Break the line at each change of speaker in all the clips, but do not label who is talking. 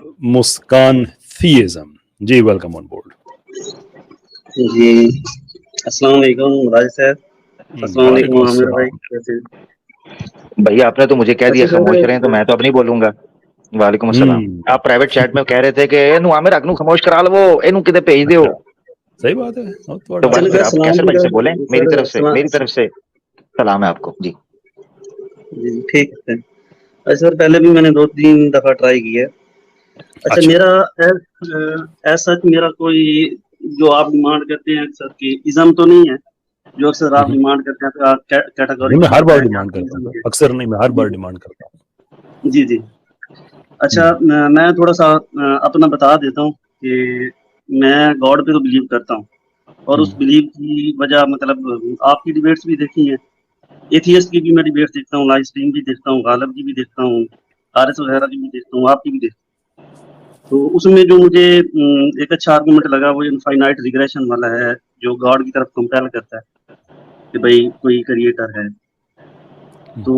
मुस्कान theism. जी welcome on board.
जी अस्सलाम वालेकुम राज सर। अस्सलाम वालेकुम आमिर भाई, कैसे?
भैया आपने तो मुझे कह दिया
अच्छा
खामोश
सर,
रहें, तो मैं तो अब नहीं बोलूंगा। वालेकुम अस्सलाम। आप प्राइवेट चैट में कह रहे थे कि एनू आमिर अग नू खामोश करा लो, एनू किते भेज दियो।
सही बात है।
तो बस फिर आप कैसर भाई से बोलें, मेरी तरफ से सलाम है आपको। जी
जी ठीक है सर। सर पहले भी मैंने 2-3 दफा ट्राई किया है। अच्छा मेरा ऐसा मेरा कोई जो आप डिमांड करते हैं अक्सर की इज़म तो नहीं है जो अक्सर आप डिमांड करते हैं, तो आप कैटेगरी
मैं हर बार डिमांड करता हूँ, अक्सर नहीं, मैं हर बार डिमांड करता हूँ।
जी जी। अच्छा मैं थोड़ा सा अपना बता देता हूँ कि मैं गॉड पे तो बिलीव करता हूँ, और उस बिलीव की वजह मतलब आपकी डिबेट्स भी देखी हैं, एथियस्ट की भी मैं डिबेट्स देखता हूँ, लाइव स्ट्रीम भी देखता हूँ, गालिब की भी देखता हूँ, आरिस वगैरह की भी देखता हूँ, आपकी भी देखता हूँ। तो उसमें जो मुझे एक अच्छा आर्गूमेंट लगा वो इनफाइनाइट रिग्रेशन वाला है, जो गॉड की तरफ कंपेल करता है कि भाई कोई क्रिएटर है। तो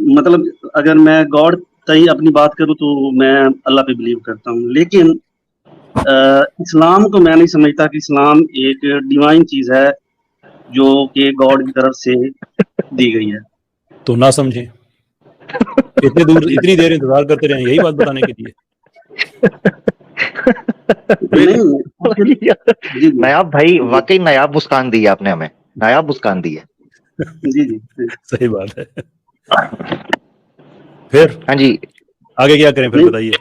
मतलब अगर मैं गॉड तई अपनी बात करूँ तो मैं अल्लाह पे बिलीव करता हूँ, लेकिन इस्लाम को मैं नहीं समझता कि इस्लाम एक डिवाइन चीज है जो कि गॉड की तरफ से दी गई है।
तो ना समझे, इतनी देर इंतजार करते रहे यही बात बताने के लिए।
नायाब भाई, वाकई नायाब मुस्कान दी है आपने हमें, नायाब मुस्कान दी है।
जी जी
सही बात है। फिर
हाँ जी
आगे क्या करें फिर बताइए।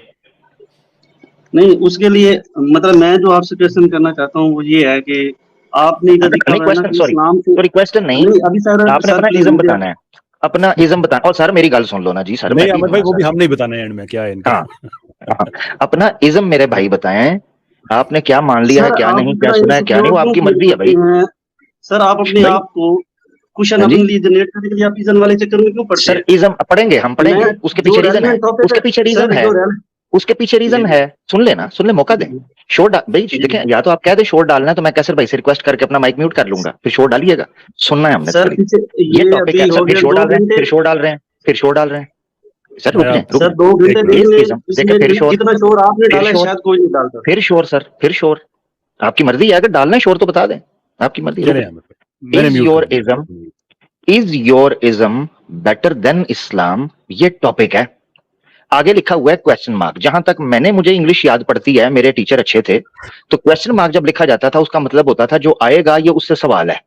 नहीं उसके लिए मतलब मैं जो आपसे क्वेश्चन करना चाहता हूँ वो ये है कि आपने इधर लिखा हुआ है ना कि इस्लाम से
क्वेश्चन नहीं,
अभी सर
आपने अपना इज़्म बताना है, अपना इज़्म बताना। और सर मेरी गल सुन लो ना जी सर।
नहीं अहमद भाई वो भी हम नहीं बताने एंड में क्या है इनका।
हाँ, अपना इज़्म मेरे भाई बताएं, आपने क्या मान लिया है, क्या नहीं, क्या सुना है, क्या नहीं, वो आपकी मर्जी है भाई।
सर आप अपने आप को क्वेश्चन अपने लिए जनरेट करने के लिए आप इज़्म वाले चक्कर में क्यों पड़ते हैं?
सर इज़्म पढ़ेंगे, हम पढ़ेंगे, उसके पीछे रीजन है, उसके पीछे रीजन है, उसके पीछे रीजन है। सुन लेना, सुन ले, मौका दें। शोर भाई देखें, या तो आप कह दे शोर डालना है तो मैं कैसर भाई से रिक्वेस्ट करके अपना माइक म्यूट कर लूंगा, फिर शोर डालिएगा। सुनना है हमने
सर,
ये टॉपिक है सर। फिर शोर डाल रहे हैं, फिर शोर डाल रहे हैं, फिर शोर डाल रहे हैं। सर रुक जाए,
सर 2 घंटे देखिए फिर शोर, जितना शोर आपने डाला है शायद कोई नहीं डालता।
फिर शोर सर, फिर शोर। आपकी मर्जी है, अगर डालना है शोर तो बता दें, आपकी मर्जी है। Is your ism better than Islam, ये टॉपिक है। आगे लिखा हुआ है क्वेश्चन मार्क। जहां तक मैंने, मुझे इंग्लिश याद पड़ती है, मेरे टीचर अच्छे थे, तो क्वेश्चन मार्क जब लिखा जाता था उसका मतलब होता था जो आएगा ये उससे सवाल है,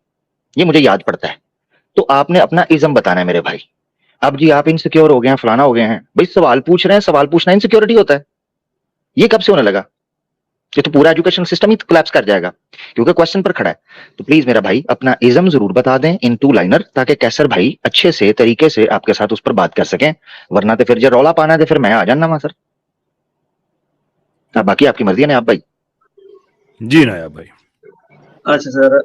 ये मुझे याद पड़ता है। तो आपने अपना इज़्म बताना है मेरे भाई। अब जी आप इनसिक्योर हो गए हैं, फलाना हो गए हैं, भाई सवाल पूछ रहे हैं, सवाल पूछना इनसिक्योरिटी होता है? ये कब से होने लगा? ये तो पूरा एजुकेशन सिस्टम ही कोलैप्स कर जाएगा क्योंकि क्वेश्चन पर खड़ा है। तो प्लीज मेरा भाई अपना इज़्म जरूर बता दें इन 2 लाइनर, ताकि कैसर भाई अच्छे से तरीके से आपके साथ उस पर बात कर सकें, वरना तो फिर जो रौला पाना है फिर मैं आ जाना वहां सर। बाकी आपकी मर्जी है ना आप भाई।
जी नायाब भाई।
अच्छा सर,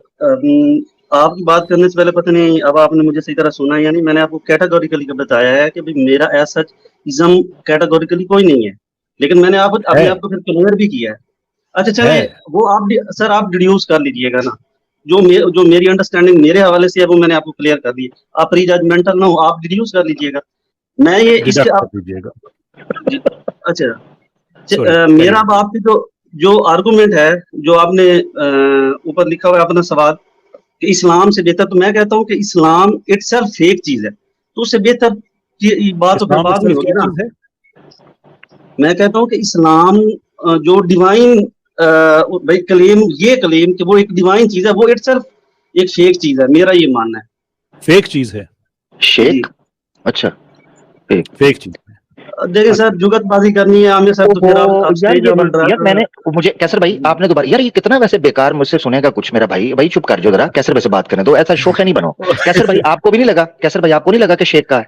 आपकी बात करने से पहले पता नहीं अब आपने मुझे सही तरह सुना या नहीं, मैंने आपको कैटेगोरिकली बताया है कि भाई मेरा ऐसा इज़्म कैटेगोरिकली कोई नहीं है, लेकिन मैंने आप अपने आप को फिर क्लियर भी किया है। अच्छा चले वो आप सर आप डिड्यूस कर लीजिएगा ना, जो मेरी अंडरस्टैंडिंग मेरे हवाले से है वो मैंने आपको क्लियर कर दी। आप प्री जजमेंटल ना हो, आप डिड्यूस कर लीजिएगा। मैं ये इसके आप अच्छा मेरा अब आपकी जो आर्गुमेंट है, जो आपने ऊपर लिखा हुआ है अपना सवाल कि इस्लाम से बेहतर, तो मैं कहता हूँ कि इस्लाम इटसेल्फ फेक चीज है, तो उससे बेहतर की बात तो फिर बाद में होगी ना। मैं कहता हूँ कि इस्लाम जो डिवाइन भाई क्लेम कि वो एक डिवाइन चीज है, वो इटसेल्फ एक फेक चीज है, मेरा ये मानना है।
फेक चीज है?
शेख? अच्छा
फेक चीज।
देखिए सर जुगतबाजी करनी है आमिर साहब, तो फिर
यार मैंने मुझे कैसर भाई आपने दोबारा, यार ये कितना वैसे बेकार मुझसे सुनेगा कुछ मेरा भाई। भाई चुप कर जो जरा, कैसर भाई से बात करें तो, ऐसा शोख है नहीं बनो। कैसर भाई आपको भी नहीं लगा, कैसर भाई आपको नहीं लगा कि शेख का है?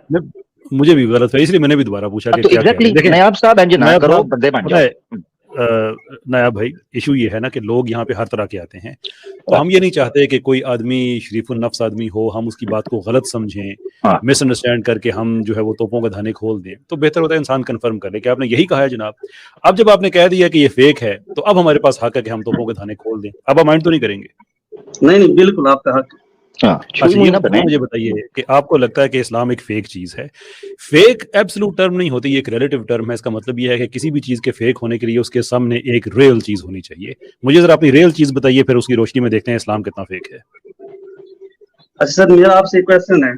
मुझे भी गलत है, इसलिए मैंने भी दोबारा पूछा कि
तो एग्जैक्टली नायाब साहब एंड ना करो, बंदे बन जाओ।
नायाब भाई इशू ये है ना कि लोग यहाँ पे हर तरह के आते हैं, तो हम ये नहीं चाहते कि कोई आदमी शरीफुल नफ्स आदमी हो, हम उसकी बात को गलत समझें, मिसअंडरस्टैंड करके हम जो है वो तोपों के धाने खोल दें। तो बेहतर होता है इंसान कंफर्म कर ले कि आपने यही कहा है जनाब। अब जब आपने कह दिया कि ये फेक है तो अब हमारे पास हक है कि हम तोपों के धाने खोल दें। अब आप माइंड तो नहीं करेंगे?
नहीं बिल्कुल आपका हक।
अच्छा, ये मुझे बताइए कि आपको लगता है कि इस्लाम एक फेक चीज है। फेक एब्सोल्यूट टर्म नहीं होती, ये एक रिलेटिव टर्म है। इसका मतलब ये है कि किसी भी चीज के फेक होने के लिए उसके सामने एक रियल चीज होनी चाहिए। मुझे जरा अपनी रियल चीज बताइए, फिर उसकी रोशनी में देखते हैं इस्लाम कितना फेक है।
अच्छा सर, मेरा आपसे क्वेश्चन है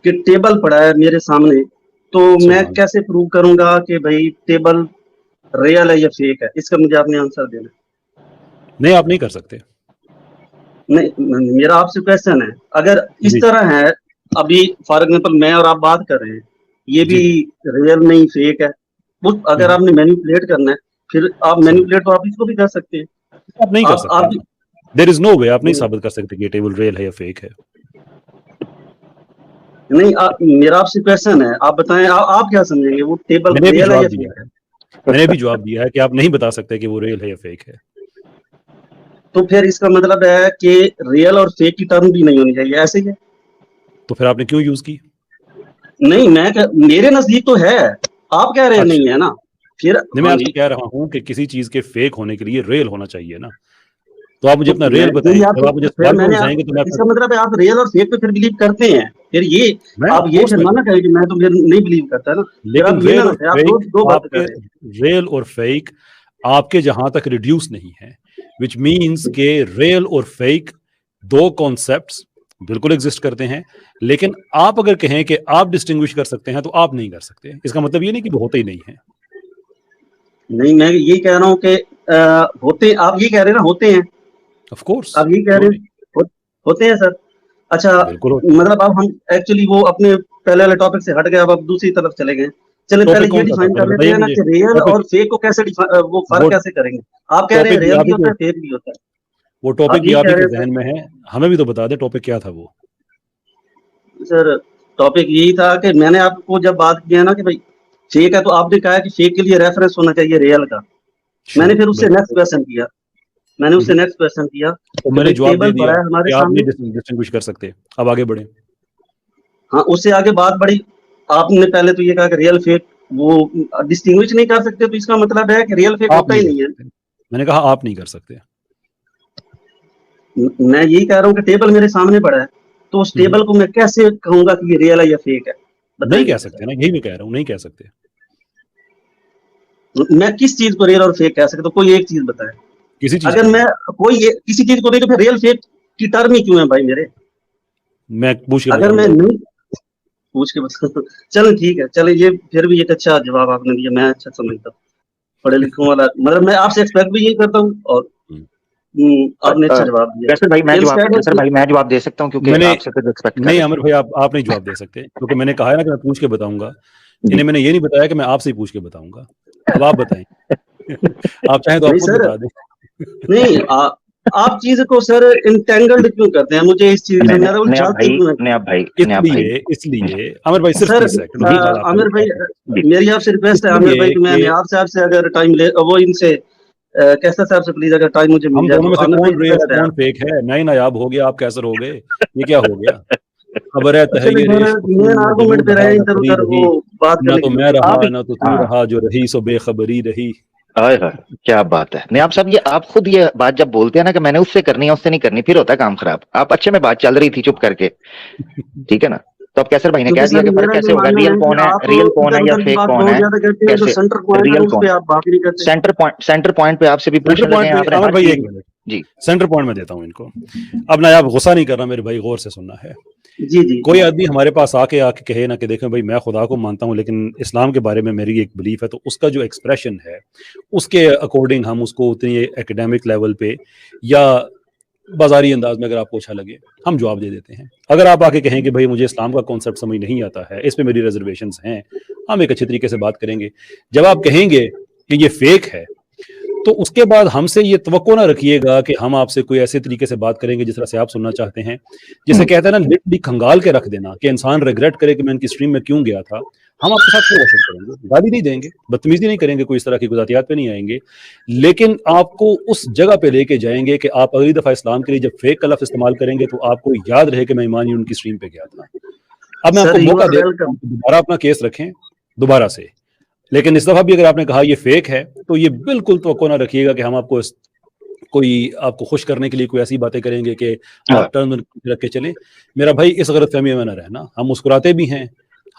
कि टेबल पड़ा है मेरे सामने, तो मैं कैसे प्रूव करूंगा कि भाई टेबल रियल है या फेक है? इसका मुझे आपने आंसर देना।
नहीं, आप नहीं कर सकते।
नहीं, मेरा आपसे क्वेश्चन है, अगर इस तरह है, अभी फॉर एग्जांपल मैं और आप बात कर रहे हैं, ये भी रियल नहीं फेक है, वो अगर आपने मैनिपुलेट करना है, फिर आप मैनिपुलेट तो आप इसको भी कर सकते हैं।
आप नहीं कर सकते। देयर इज नो वे, आप नहीं साबित कर सकते कि ये टेबल रियल है या फेक है।
नहीं, मेरा आपसे क्वेश्चन है, आप बताएं, आप क्या समझेंगे, वो टेबल रियल है या फेक है?
मैंने भी जवाब दिया है कि आप नहीं बता सकते कि वो रियल है या फेक है।
तो फिर इसका मतलब है कि रियल और फेक की टर्म भी नहीं होनी चाहिए, ऐसे ही है?
तो फिर आपने क्यों यूज की?
नहीं, मेरे नजदीक तो है, आप कह रहे हैं नहीं है ना, फिर
मैं आपसे कह रहा हूँ कि किसी चीज के फेक होने के लिए रियल होना चाहिए ना। तो आप मुझे अपना रियल बताइए, जब आप मुझे सवाल में उलझाएंगे तो मैं
इसका मतलब है आप रियल और फेक पे फिर बिलीव करते हैं, फिर ये आप ये फिर माना करें कि मैं तो नहीं बिलीव करता ना।
लेकिन रियल और फेक आपके जहां तक रिड्यूस नहीं है, विच मीन्स के रियल और फेक दो कॉन्सेप्ट्स बिल्कुल एग्जिस्ट करते हैं, लेकिन आप अगर कहें कि आप डिस्टिंग्विश कर सकते हैं तो आप नहीं कर सकते। इसका मतलब ये नहीं कि वो होते ही नहीं है।
नहीं, मैं ये कह रहा हूँ कि होते, आप ये कह रहे हैं ना होते हैं,
ऑफ कोर्स
आप ये कह रहे हैं होते हैं सर। अच्छा, मतलब अब हम एक्चुअली वो अपने पहले वाले टॉपिक से हट गए, अब दूसरी तरफ चले गए। चले पहले ये डिफाइन कर लेते हैं ना कि रियल और फेक को कैसे वो फर्क कैसे करेंगे। आप कह रहे हैं रियल भी होता है, फेक भी होता है।
वो टॉपिक भी आप ही के जहन में है, हमें भी तो बता दे टॉपिक क्या था वो।
सर टॉपिक यही था कि मैंने आपको जब बात की है ना कि भाई फेक है, तो आपने कहा कि फेक के लिए रेफरेंस होना चाहिए रियल का। मैंने फिर उससे नेक्स्ट क्वेश्चन किया,
तो मैंने जवाब दे दिया कि आप नहीं डिस्टिंग्विश कर सकते। अब आगे बढ़े।
हाँ, उससे आगे बात बढ़ी, आपने पहले तो ये कहा कि रियल फेक वो डिस्टिंग्विश नहीं कर सकते, तो इसका मतलब है कि रियल फेक होता ही नहीं है।
मैंने कहा आप नहीं कर सकते।
मैं यही कह रहा हूँ कि टेबल मेरे सामने पड़ा है, तो उस टेबल को मैं कैसे कहूंगा कि ये रियल है या फेक है?
नहीं कह सकते ना, यही मैं कह रहा हूँ, नहीं कह सकते।
मैं किस चीज को रियल और फेक कह सकता हूँ? कोई एक चीज बताए।
किसी चीज
अगर मैं किसी चीज को नहीं, तो फिर रियल फेक की टर्म ही क्यों है भाई मेरे?
मैं पूछ के
अगर मैं नहीं पूछ के बता चलो ठीक है, चलो ये फिर भी एक अच्छा जवाब आपने दिया, मैं अच्छा समझता हूँ, पढ़े लिखने वाला, मतलब मैं आपसे एक्सपेक्ट भी यही करता हूँ, और आपने अच्छा जवाब दिया।
सर भाई मैं जवाब दे सकता हूँ, क्योंकि आपसे तो एक्सपेक्ट
नहीं आमिर भाई, आप नहीं जवाब दे सकते, क्योंकि मैंने कहा है ना कि मैं पूछ के बताऊंगा। इन्हें मैंने ये नहीं बताया कि मैं आपसे ही पूछ के बताऊंगा। अब आप बताएं। आप चाहें तो आप खुद बता दें।
नहीं, आप चीज को सर इंटेंगल्ड क्यों करते हैं? मुझे इस चीज में
इसलिए आमिर भाई सिर्फ
आमिर भाई मेरी आपसे रिक्वेस्ट है, आमिर भाई, मैं नियाब साहब से अगर टाइम ले, वो इनसे कैसर साहब से प्लीज अगर टाइम मुझे मिल जाए।
दोनों में से कौन रियल है कौन फेक है? मैं ही नायाब हो गया, आप कैसर हो गए, ये क्या हो गया? खबर है
मेन आर्गुमेंट पे रहे इधर उधर वो बात
ना तो मैं रहा ना तो तू रहा, जो रही सो बेखबरी रही।
क्या बात है। नहीं आप सब, ये आप खुद ये बात जब बोलते हैं ना कि मैंने उससे करनी है उससे नहीं करनी, फिर होता है काम खराब। आप अच्छे में बात चल रही थी चुप करके, ठीक है ना? तो अब कैसर भाई ने कह दिया कि फर्क कैसे होगा, रियल कौन है या फेक कौन है, कैसे रियल कौन? सेंटर पॉइंट पे आपसे भी पूछने लगे आपने
भाई। एक मिनट जी, सेंटर पॉइंट में देता हूँ इनको। अब ना आप गुस्सा नहीं करना मेरे भाई, गौर से सुनना है।
जी।
कोई आदमी हमारे पास आके कहे ना कि देखें भाई मैं खुदा को मानता हूँ, लेकिन इस्लाम के बारे में मेरी एक बिलीफ है, तो उसका जो एक्सप्रेशन है उसके अकॉर्डिंग हम उसको उतनी एकेडमिक लेवल पे या बाजारी अंदाज में अगर आपको अच्छा लगे हम जवाब दे देते हैं। अगर आप आके कहें कि भाई मुझे इस्लाम का कॉन्सेप्ट समझ नहीं आता है, इस पे मेरी रिजर्वेशंस हैं, हम एक अच्छे तरीके से बात करेंगे। जब आप कहेंगे कि ये फेक है, तो उसके बाद हमसे ये तवक्को ना रखिएगा कि हम आपसे कोई ऐसे तरीके से बात करेंगे जिस तरह से आप सुनना चाहते हैं, जिसे कहते हैं ना लिटरली खंगाल के रख देना, कि इंसान रिग्रेट करे कि मैं इनकी स्ट्रीम में क्यों गया था। हम आपके साथ क्यों रोशन करेंगे, गाली नहीं देंगे, बदतमीजी नहीं करेंगे, कोई इस तरह की गुजातियात पे नहीं आएंगे, लेकिन आपको उस जगह पे लेके जाएंगे कि आप अगली दफा इस्लाम के लिए जब फेक का लफ्ज़ इस्तेमाल करेंगे तो आपको याद रहे कि मैं ईमान उनकी स्ट्रीम पे गया था। अब मैं आपको मौका दे दोबारा अपना केस रखें दोबारा से, लेकिन इस दफा भी अगर आपने कहा ये फेक है तो ये बिल्कुल तो ना रखिएगा कि हम आपको कोई आपको खुश करने के लिए कोई ऐसी बातें करेंगे कि आप टर्म रख के चलें। मेरा भाई इस गलतफहमी में न रहना, हम मुस्कुराते भी हैं,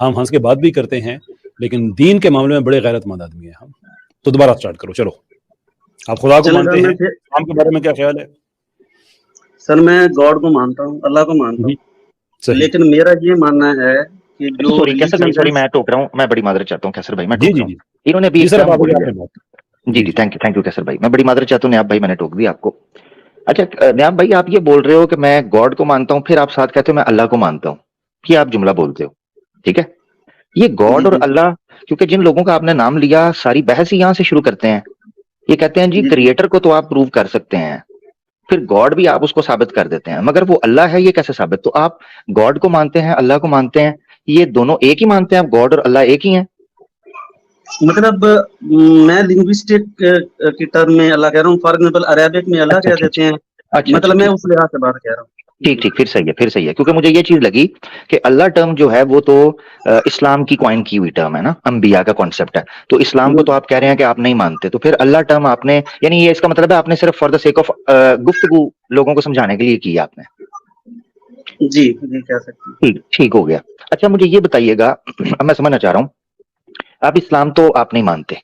हम हंस के बात भी करते हैं, लेकिन दीन के मामले में बड़े गैरतमंद आदमी हैं हम। तो दोबारा स्टार्ट करो, चलो। आप खुदा को मानते हैं, इस्लाम के बारे में क्या ख्याल है?
सर मैं गॉड को मानता हूँ, अल्लाह को मानता हूँ, लेकिन मेरा ये मानना है कि जो
सॉरी मैं टोक रहा हूँ, मैं बड़ी मादरत चाहता हूँ कैसर भाई, मैं टोक रहा हूँ। इन्होंने भी जी थैंक यू कैसर भाई, मैं बड़ी मादरत चाहता हूँ नयाब भाई, मैंने टोक दिया आपको। अच्छा नयाब भाई, आप ये बोल रहे हो कि मैं गॉड को मानता हूँ, फिर आप साथ कहते हो मैं अल्लाह को मानता हूँ, ये आप जुमला बोलते हो, ठीक है? ये गॉड और अल्लाह, क्योंकि जिन लोगों का आपने नाम लिया सारी बहस ही यहाँ से शुरू करते हैं। ये कहते हैं जी क्रिएटर को तो आप प्रूव कर सकते हैं, फिर गॉड भी आप उसको साबित कर देते हैं, मगर वो अल्लाह है ये कैसे साबित? तो आप गॉड को मानते हैं, अल्लाह को मानते हैं, ये दोनों एक ही मानते हैं आप? गॉड और अल्लाह एक ही हैं?
मतलब मैं लिंग्विस्टिक की टर्म में अल्लाह कह रहा हूँ, फॉर एग्जांपल अरेबिक में अल्लाह कह देते हैं, मतलब मैं उस लिहाज से बात कह रहा हूँ।
ठीक, फिर सही है, क्योंकि मुझे ये चीज लगी कि अल्लाह टर्म जो है वो तो इस्लाम की कॉइन की हुई टर्म है ना, अंबिया का कॉन्सेप्ट है, तो इस्लाम को तो आप कह रहे हैं कि आप नहीं मानते, तो फिर अल्लाह टर्म आपने, यानी ये इसका मतलब है आपने सिर्फ फॉर द सेक ऑफ गुफ्तगू लोगों को समझाने के लिए की आपने?
जी कह सकते हैं।
ठीक हो गया। अच्छा मुझे ये बताइएगा, अब मैं समझना चाह रहा हूँ, आप इस्लाम तो आप नहीं मानते,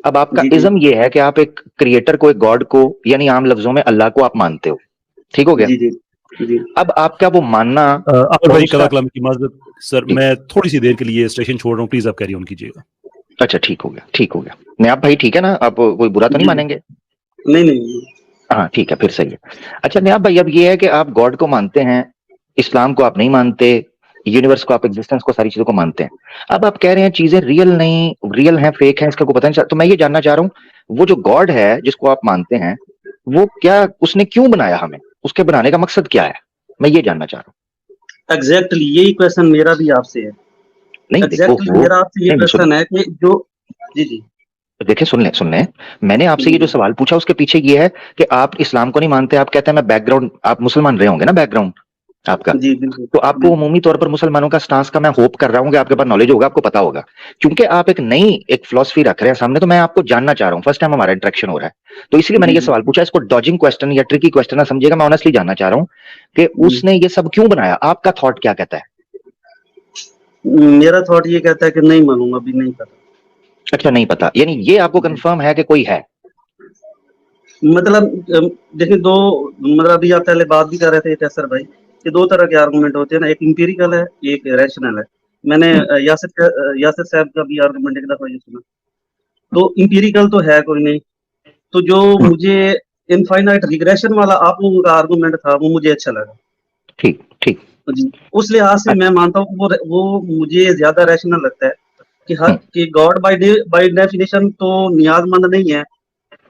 अब आपका इज्म ये है कि आप एक क्रिएटर को, एक गॉड को, यानी आम लफ्जों में अल्लाह को आप मानते हो, ठीक हो गया?
जी।
अब आपका वो मानना
भाई की माजरत सर, मैं थोड़ी सी देर के लिए स्टेशन छोड़ रहा हूँ, प्लीज आप कैरी ऑन कीजिएगा।
अच्छा ठीक हो गया। नयाब भाई ठीक है ना, आप कोई बुरा तो नहीं मानेंगे?
नहीं।
हाँ ठीक है, फिर सही है। अच्छा नयाब भाई, अब ये है कि आप गॉड को मानते हैं, इस्लाम को आप नहीं मानते, यूनिवर्स को, आप एग्जिस्टेंस को, सारी चीजों को मानते हैं। अब आप कह रहे हैं चीजें रियल नहीं, रियल हैं, फेक हैं, इसका कोई पता नहीं। तो मैं ये जानना चाह रहा हूँ, वो जो गॉड है जिसको आप मानते हैं, वो क्या, उसने क्यों बनाया हमें, उसके बनाने का मकसद क्या है, मैं ये जानना चाह रहा हूँ।
एग्जैक्टली यही क्वेश्चन मेरा भी आपसे है।
नहीं
एग्जैक्टली मेरा आपसे ये क्वेश्चन है कि जो जी
देखिए सुन ले, मैंने आपसे ये जो सवाल पूछा उसके पीछे ये है कि आप इस्लाम को नहीं मानते, आप कहते हैं मैं बैकग्राउंड, आप मुसलमान रहे होंगे ना बैकग्राउंड आपका, तो आपको अमूमी तौर पर मुसलमानों का स्टांस का मैं होप कर रहा हूँ कि आपके पास नॉलेज होगा, आपको पता होगा, क्योंकि आप एक नई एक फिलॉसफी रख रहे हैं सामने, तो मैं आपको जानना चाह रहा हूँ, फर्स्ट टाइम हमारा इंटरेक्शन हो रहा है, तो इसलिए मैंने ये सवाल पूछा। इसको डॉजिंग क्वेश्चन या ट्रिकी क्वेश्चन ना समझिएगा, मैं ऑनेस्टली जानना चाह रहा हूँ कि उसने ये सब क्यों बनाया, आपका थॉट क्या कहता है?
मेरा थॉट ये कहता है कि नहीं मानूंगा, अभी नहीं पता। अच्छा
नहीं पता, यानी ये आपको कंफर्म है कि कोई है?
मतलब देखिए मतलब अभी आप पहले बात भी कर रहे थे कैसर भाई कि दो तरह के आर्गुमेंट होते हैं ना, एक इंपीरिकल है, एक रैशनल है। मैंने यासिर साहब का भी आर्गुमेंट एक दफा ये सुना, तो इंपीरिकल तो है कोई नहीं, तो जो मुझे इनफाइनाइट रिग्रेशन वाला आप लोगों का आर्गुमेंट था वो मुझे अच्छा लगा।
ठीक
उस लिहाज से मैं मानता हूँ वो मुझे ज्यादा रैशनल लगता है कि गॉड बाय डेफिनेशन तो नियाजमंद नहीं है,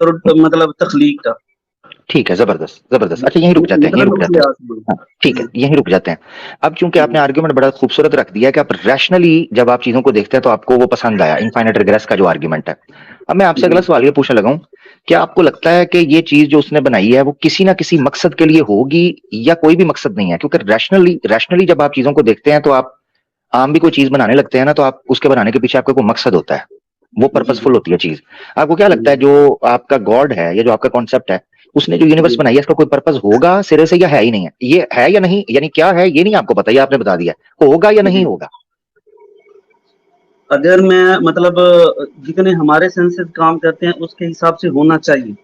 तो मतलब तख्लीक का।
ठीक है, जबरदस्त। अच्छा यहीं रुक जाते हैं, ठीक है यहीं रुक जाते हैं। अब चूंकि आपने आर्ग्यूमेंट बड़ा खूबसूरत रख दिया कि आप रैशनली जब आप चीजों को देखते हैं तो आपको वो पसंद आया, इनफाइनाइट रिग्रेस का जो आर्ग्यूमेंट है। अब मैं आपसे अगला सवाल ये पूछने लगा हूं, क्या आपको लगता है कि ये चीज जो उसने बनाई है वो किसी ना किसी मकसद के लिए होगी या कोई भी मकसद नहीं है? क्योंकि रैशनली जब आप चीजों को देखते हैं तो आप आम भी कोई चीज बनाने लगते हैं ना, तो आप उसके बनाने के पीछे आपका कोई मकसद होता है, वो पर्पसफुल होती है चीज। आपको क्या लगता है जो आपका गॉड है या जो आपका कॉन्सेप्ट है, उसने जो यूनिवर्स बनाई है इसका कोई पर्पस होगा सिरे से या है ही नहीं है? ये है या नहीं, यानी क्या है ये नहीं आपको पता, ये आपने बता दिया, होगा या नहीं होगा?
अगर मैं मतलब जितने हमारे सेंसेस काम करते हैं उसके हिसाब से होना चाहिए।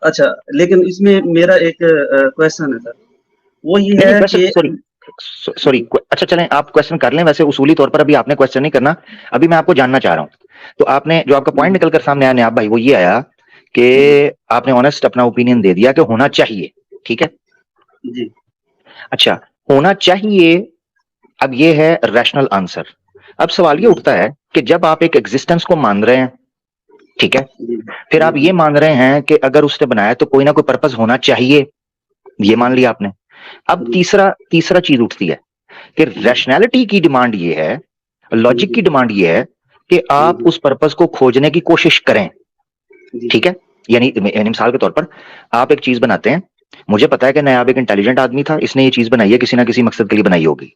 अच्छा लेकिन इसमें मेरा एक क्वेश्चन है सर, वो ये है कि
सॉरी अच्छा चलें आप क्वेश्चन कर लें, वैसे उसूली तौर पर अभी आपने क्वेश्चन नहीं करना, अभी मैं आपको जानना चाह रहा हूं। तो आपने जो आपका पॉइंट निकल कर सामने आया नयाब भाई, वो ये आया कि आपने ऑनेस्ट अपना ओपिनियन दे दिया कि होना चाहिए, ठीक है
जी।
अच्छा होना चाहिए, अब ये है रैशनल आंसर। अब सवाल ये उठता है कि जब आप एक एग्जिस्टेंस को मान रहे हैं, ठीक है, फिर आप ये मान रहे हैं कि अगर उसने बनाया तो कोई ना कोई पर्पस होना चाहिए, ये मान लिया आपने। अब तीसरा चीज उठती है कि रैशनैलिटी की डिमांड ये है, लॉजिक की डिमांड ये है कि आप उस पर्पस को खोजने की कोशिश करें, ठीक है। यानी मिसाल के तौर पर आप एक चीज बनाते हैं, मुझे पता है कि नयाब एक इंटेलिजेंट आदमी था, इसने ये चीज बनाई है, किसी ना किसी मकसद के लिए बनाई होगी।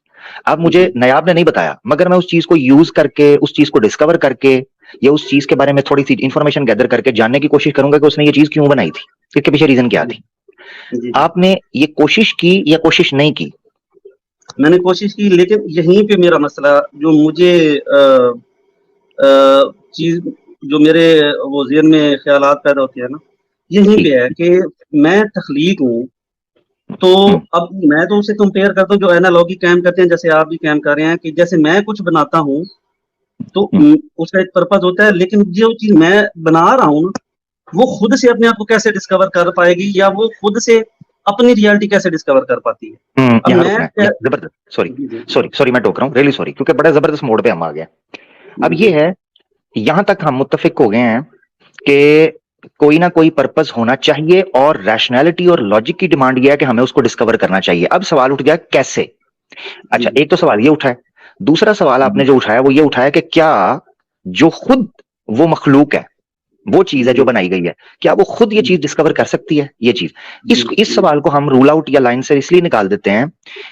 अब मुझे नयाब ने नहीं बताया, मगर मैं उस चीज को यूज करके, उस चीज को डिस्कवर करके या उस चीज के बारे में थोड़ी सी इंफॉर्मेशन गैदर करके जानने की कोशिश करूंगा कि उसने ये चीज क्यों बनाई थी, इसके पीछे रीजन क्या थी। आपने ये कोशिश की या कोशिश नहीं की?
मैंने कोशिश की, लेकिन यहीं पे मेरा मसला, जो मुझे चीज, जो मेरे वो ज़हन में ख्यालात पैदा होते हैं ना, यहीं पे है कि मैं तख्लीक हूँ, तो अब मैं तो उसे कंपेयर करता हूँ, जो एनालॉजी कायम करते हैं, जैसे आप भी कायम कर रहे हैं, कि जैसे मैं कुछ बनाता हूँ तो उसका एक पर्पज होता है, लेकिन जो चीज मैं बना रहा हूँ ना, वो खुद से अपने आप को कैसे डिस्कवर कर पाएगी, या वो खुद से अपनी रियलिटी कैसे डिस्कवर कर पाती है। अब मैं
जबरदस्त, सॉरी मैं टोक रहा हूँ, रियली सॉरी, क्योंकि बड़ा जबरदस्त मोड पे हम आ गए। अब ये है, यहां तक हम मुत्तफिक हो गए हैं कि कोई ना कोई पर्पस होना चाहिए और रैशनैलिटी और लॉजिक की डिमांड यह है कि हमें उसको डिस्कवर करना चाहिए। अब सवाल उठ गया कैसे। अच्छा, एक तो सवाल ये उठा है, दूसरा सवाल आपने जो उठाया वो ये उठाया कि क्या जो खुद वो मखलूक है, वो चीज है जो बनाई गई है, क्या वो खुद ये चीज डिस्कवर कर सकती है? ये चीज, इस सवाल को हम रूल आउट या लाइन से इसलिए निकाल देते हैं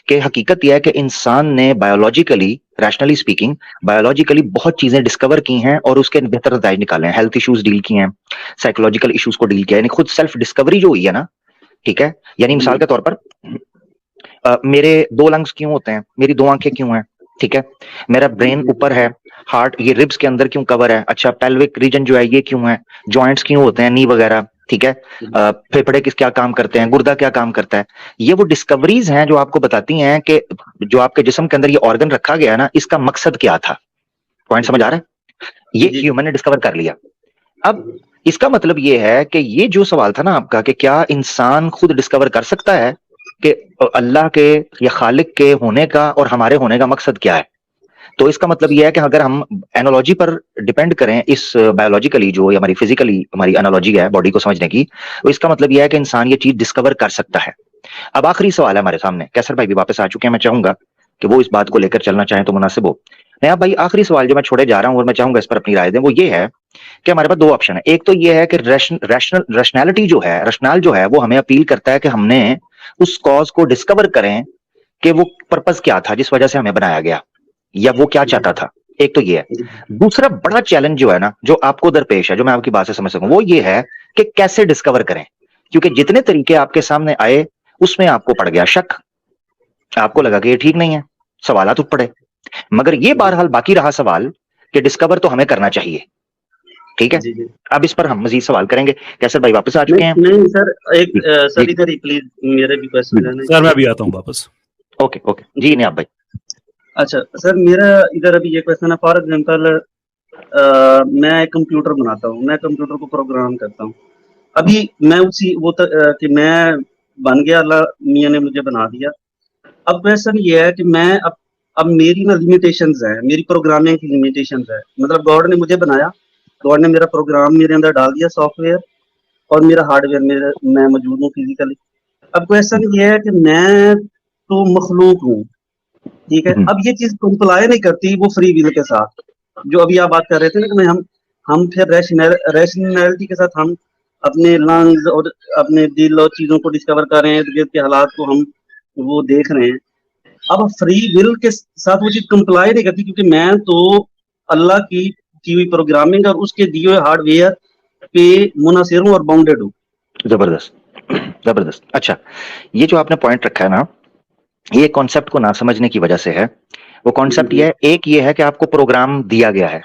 कि हकीकत यह है कि इंसान ने बायोलॉजिकली, रैशनली स्पीकिंग, बायोलॉजिकली बहुत चीजें डिस्कवर की हैं और उसके बेहतर नतीजे निकाले हैं। हेल्थ इश्यूज डील किए हैं, साइकोलॉजिकल इश्यूज को डील किया है, यानी खुद सेल्फ डिस्कवरी जो हुई है ना, ठीक है। यानी मिसाल के तौर पर मेरे 2 लंग्स क्यों होते हैं, मेरी 2 आंखें क्यों हैं, ठीक है, मेरा ब्रेन ऊपर है, हार्ट ये रिब्स के अंदर क्यों कवर है, अच्छा पेल्विक रीजन जो है ये क्यों है, जॉइंट्स क्यों होते हैं, नी वगैरह, ठीक है, फेफड़े किस क्या काम करते हैं, गुर्दा क्या काम करता है। ये वो डिस्कवरीज हैं जो आपको बताती हैं कि जो आपके जिस्म के अंदर ये ऑर्गन रखा गया है ना, इसका मकसद क्या था। पॉइंट समझ आ रहा है? ये ह्यूमन ने डिस्कवर कर लिया। अब इसका मतलब ये है कि ये जो सवाल था ना आपका कि क्या इंसान खुद डिस्कवर कर सकता है कि अल्लाह के या खालिक के होने का और हमारे होने का मकसद क्या है, तो इसका मतलब यह है कि अगर हम एनालॉजी पर डिपेंड करें, इस बायोलॉजिकली जो हमारी फिजिकली हमारी एनालॉजी है बॉडी को समझने की, तो इसका मतलब यह है कि इंसान ये चीज डिस्कवर कर सकता है। अब आखिरी सवाल है हमारे सामने, कैसर भाई भी वापस आ चुके हैं, मैं चाहूंगा कि वो इस बात को लेकर चलना चाहें तो मुनासिब हो। नया भाई, आखिरी सवाल जो मैं छोड़े जा रहा हूं और मैं चाहूंगा इस पर अपनी राय दें, वो ये है कि हमारे पास 2 ऑप्शन है। एक तो ये है कि रैशनैलिटी जो है, रशनाल जो है, वो हमें अपील करता है कि हमने उस कॉज को डिस्कवर करें कि वो पर्पस क्या था जिस वजह से हमें बनाया गया, या वो क्या चाहता था। एक तो ये है। दूसरा बड़ा चैलेंज जो है ना, जो आपको दरपेश है, जो मैं आपकी बात से समझ सकूं, वो ये है कि कैसे डिस्कवर करें, क्योंकि जितने तरीके आपके सामने आए उसमें आपको पड़ गया शक, आपको लगा कि ये ठीक नहीं है, सवालात उठ पड़े, मगर ये बहरहाल बाकी रहा सवाल कि डिस्कवर तो हमें करना चाहिए, ठीक है। अब इस पर हम मजीद सवाल करेंगे। कैसर भाई वापस आ चुके हैं?
नहीं सर, एक सर इधर ही प्लीज, मेरे भी क्वेश्चन है।
सर मैं भी आता हूं वापस।
ओके जी, नहीं आप भाई।
अच्छा सर, मेरा इधर अभी ये क्वेश्चन है, फॉर एग्जांपल मैं एक कंप्यूटर बनाता हूँ, मैं कंप्यूटर को प्रोग्राम करता हूँ। अभी मैं उसी वो कि मैं बन गया, अल्लाह मियां ने मुझे बना दिया। अब क्वेश्चन ये है कि मैं अब मेरी ना लिमिटेशंस है, मेरी प्रोग्रामिंग की लिमिटेशंस है। मतलब गॉड ने मुझे बनाया, गॉड ने मेरा प्रोग्राम मेरे अंदर डाल दिया, सॉफ्टवेयर, और मेरा हार्डवेयर मैं मौजूद हूँ फिजिकली। अब क्वेश्चन ये है कि मैं तो मखलूक हूँ, ठीक है। अब ये चीज कंप्लाई नहीं करती वो फ्री विल के साथ, जो अभी आप बात कर रहे थे ना कि हम फिर रैशनैलिटी के साथ हम अपने लंग्स और अपने दिल और चीजों को डिस्कवर कर रहे हैं, इर्द गिर्द के हालात को हम वो देख रहे हैं। अब फ्री विल के साथ वो चीज कंप्लाई नहीं करती, क्योंकि मैं तो अल्लाह की हुई प्रोग्रामिंग और उसके दिए हुए हार्डवेयर पे मुनासिर हूँ और बाउंडेड हूँ।
जबरदस्त। अच्छा, ये जो आपने पॉइंट रखा है ना, ये कॉन्सेप्ट को ना समझने की वजह से है। वो कॉन्सेप्ट ये है, एक ये है कि आपको प्रोग्राम दिया गया है,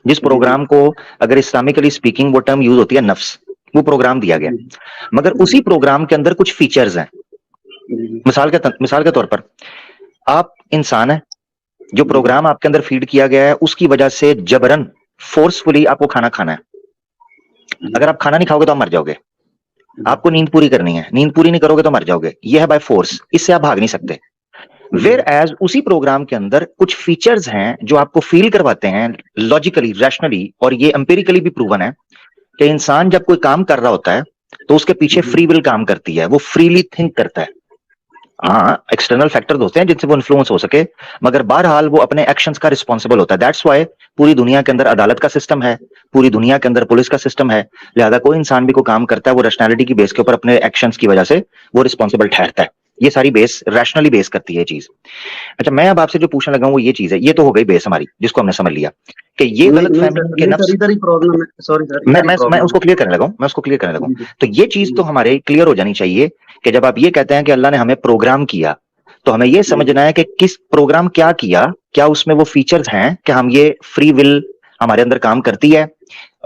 जिस प्रोग्राम को अगर इस्लामिकली स्पीकिंग वो टर्म यूज होती है नफ्स, वो प्रोग्राम दिया गया, मगर उसी प्रोग्राम के अंदर कुछ फीचर्स हैं। मिसाल के तौर पर आप इंसान है, जो प्रोग्राम आपके अंदर फीड किया गया है उसकी वजह से जबरन फोर्सफुली आपको खाना खाना है। अगर आप खाना नहीं खाओगे तो आप मर जाओगे। आपको नींद पूरी करनी है, नींद पूरी नहीं करोगे तो मर जाओगे। यह है बाय फोर्स, इससे आप भाग नहीं सकते। वेयर एज उसी प्रोग्राम के अंदर कुछ फीचर्स हैं जो आपको फील करवाते हैं लॉजिकली, रैशनली, और ये एम्पिरिकली भी प्रूवन है कि इंसान जब कोई काम कर रहा होता है तो उसके पीछे फ्री विल काम करती है, वो फ्रीली थिंक करता है। हाँ, एक्सटर्नल फैक्टर्स होते हैं जिनसे वो इन्फ्लुएंस हो सके, मगर बहरहाल वो अपने एक्शंस का रिस्पॉन्सिबल होता है। दैट्स व्हाई पूरी दुनिया के अंदर अदालत का सिस्टम है, पूरी दुनिया के अंदर पुलिस का सिस्टम है। लिहाजा कोई इंसान भी कोई काम करता है वो रैशनैलिटी की बेस के ऊपर अपने एक्शंस की वजह से वो रिस्पॉन्सिबल ठहरता है। ये सारी बेस रैशनली बेस करती है ये चीज। अच्छा, मैं अब आपसे जो पूछने लगा हूं वो ये चीज है, ये तो हो गई बेस हमारी जिसको हमने समझ लिया कि ये
नहीं
गलत
नहीं
फहमी
सर,
के
नहीं
नफ्स।
सर, इधर ही प्रॉब्लम है, सॉरी सर,
मैं
इधर ही
मैं
प्रॉब्लम
उसको क्लियर करने लगा हूं, मैं उसको क्लियर करने लगा
है।
हूं।
जी जी
तो ये चीज तो हमारे क्लियर हो जानी चाहिए कि जब आप ये कहते हैं कि अल्लाह ने हमें प्रोग्राम किया, तो हमें ये समझना है कि किस प्रोग्राम क्या किया, क्या उसमें वो फीचर्स हैं कि हम ये फ्री विल हमारे अंदर काम करती है,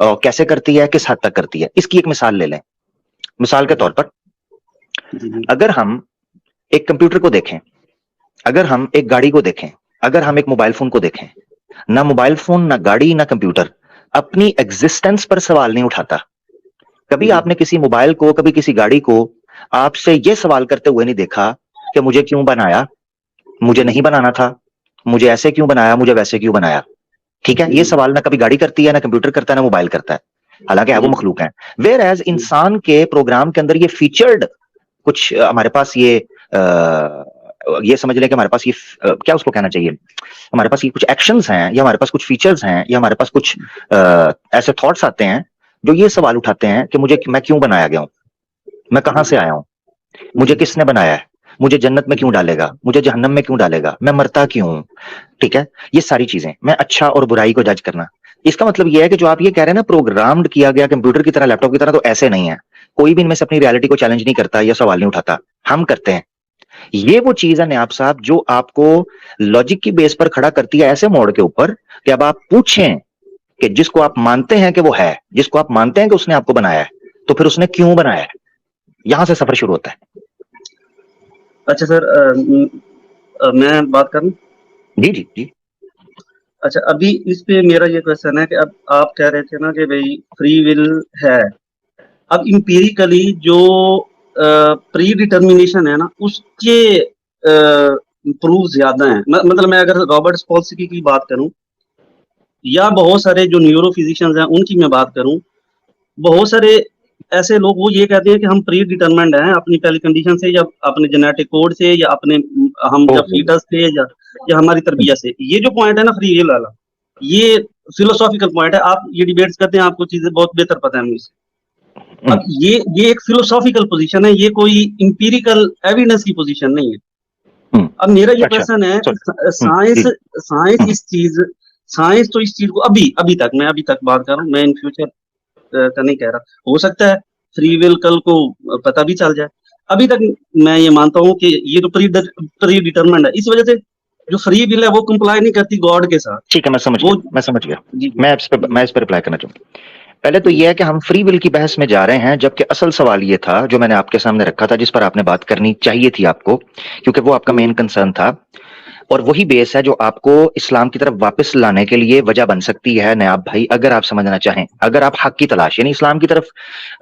कैसे करती है, किस हद तक करती है। इसकी एक मिसाल ले लें। मिसाल के तौर पर
जी जी
अगर हम एक कंप्यूटर को देखें, अगर हम एक गाड़ी को देखें, अगर हम एक मोबाइल फोन को देखें, ना मोबाइल फोन, ना गाड़ी, ना कंप्यूटर अपनी एग्जिस्टेंस पर सवाल नहीं उठाता। कभी
जी
आपने किसी मोबाइल को, कभी किसी गाड़ी को आपसे यह सवाल करते हुए नहीं देखा कि मुझे क्यों बनाया, मुझे नहीं बनाना था, मुझे ऐसे क्यों बनाया, मुझे वैसे क्यों बनाया। ठीक है, ये सवाल ना कभी गाड़ी करती है, ना कंप्यूटर करता है, ना मोबाइल करता है, हालांकि है वो
जी
मखलूक है। वेयर एज इंसान के प्रोग्राम के अंदर ये फीचर्ड कुछ हमारे पास ये समझ लें कि हमारे पास ये क्या उसको कहना चाहिए, हमारे पास ये कुछ एक्शंस हैं, या हमारे पास कुछ फीचर्स हैं, या हमारे पास कुछ ऐसे थॉट्स आते हैं जो ये सवाल उठाते हैं कि मैं क्यों बनाया गया हूं, मैं कहां से आया हूं, मुझे किसने बनाया है, मुझे जन्नत में क्यों डालेगा, मुझे जहन्नम में क्यों डालेगा, मैं मरता क्यों हूं। ठीक है, ये सारी चीजें, मैं अच्छा और बुराई को जज करना। इसका मतलब ये है कि जो आप ये कह रहे हैं ना प्रोग्राम्ड किया गया कंप्यूटर की तरह, लैपटॉप की तरह, तो ऐसे नहीं है। कोई भी इनमें से अपनी रियलिटी को चैलेंज नहीं करता या सवाल नहीं उठाता, हम करते हैं। ये वो चीज है नयाब साहब जो आपको लॉजिक की बेस पर खड़ा करती है ऐसे मोड़ के ऊपर कि अब आप पूछें कि जिसको आप मानते हैं कि वो है, जिसको आप मानते हैं कि उसने आपको बनाया है, तो फिर उसने क्यों बनाया है, यहां से सफर शुरू होता है।
अच्छा सर, मैं बात करूं?
जी जी जी।
अच्छा, अभी इस पे मेरा ये क्वेश्चन है कि अब आप कह रहे थे ना कि भाई फ्री विल है। अब इंपीरिकली जो प्री डिटर्मिनेशन है ना, उसके प्रूफ ज्यादा हैं। मतलब मैं अगर रॉबर्ट स्पॉल्सकी की बात करूं, या बहुत सारे जो न्यूरो फिजिशियंस हैं उनकी मैं बात करूं, बहुत सारे ऐसे लोग वो ये कहते हैं कि हम प्री डिटरमाइंड हैं अपनी पहली कंडीशन से, या अपने जेनेटिक कोड से, या अपने हम जब फीटस थे, या हमारी तरबियत से। ये जो पॉइंट है ना फ्री विल वाला, ये फिलोसॉफिकल पॉइंट है। आप ये डिबेट्स करते हैं, आपको चीजें बहुत बेहतर पता है मुझसे। अब ये एक फिलोसॉफिकल पोजीशन है, ये कोई इंपीरिकल एविडेंस की पोजीशन नहीं है। अब मेरा ये क्वेश्चन है, साइंस साइंस इस चीज साइंस तो इस चीज को अभी तक बात कर रहा हूँ, मैं इन फ्यूचर का नहीं कह रहा। हो सकता है फ्री विल कल को पता भी चल जाए। अभी तक मैं ये मानता हूँ कि ये तो प्री डिटरमाइंड है। इस वजह से जो फ्री विल है वो कंप्लाई नहीं करती गॉड के साथ।
ठीक है, मैं समझ गया।
जी
मैं इस पर रिप्लाई करना चाहूंगा। पहले तो ये है कि हम फ्री विल की बहस में जा रहे हैं, जबकि असल सवाल ये था जो मैंने आपके सामने रखा था, जिस पर आपने बात करनी चाहिए थी आपको, क्योंकि वो आपका मेन कंसर्न था, और वही बेस है जो आपको इस्लाम की तरफ वापस लाने के लिए वजह बन सकती है नयाब भाई, अगर आप समझना चाहें, अगर आप हक की तलाश, यानी इस्लाम की तरफ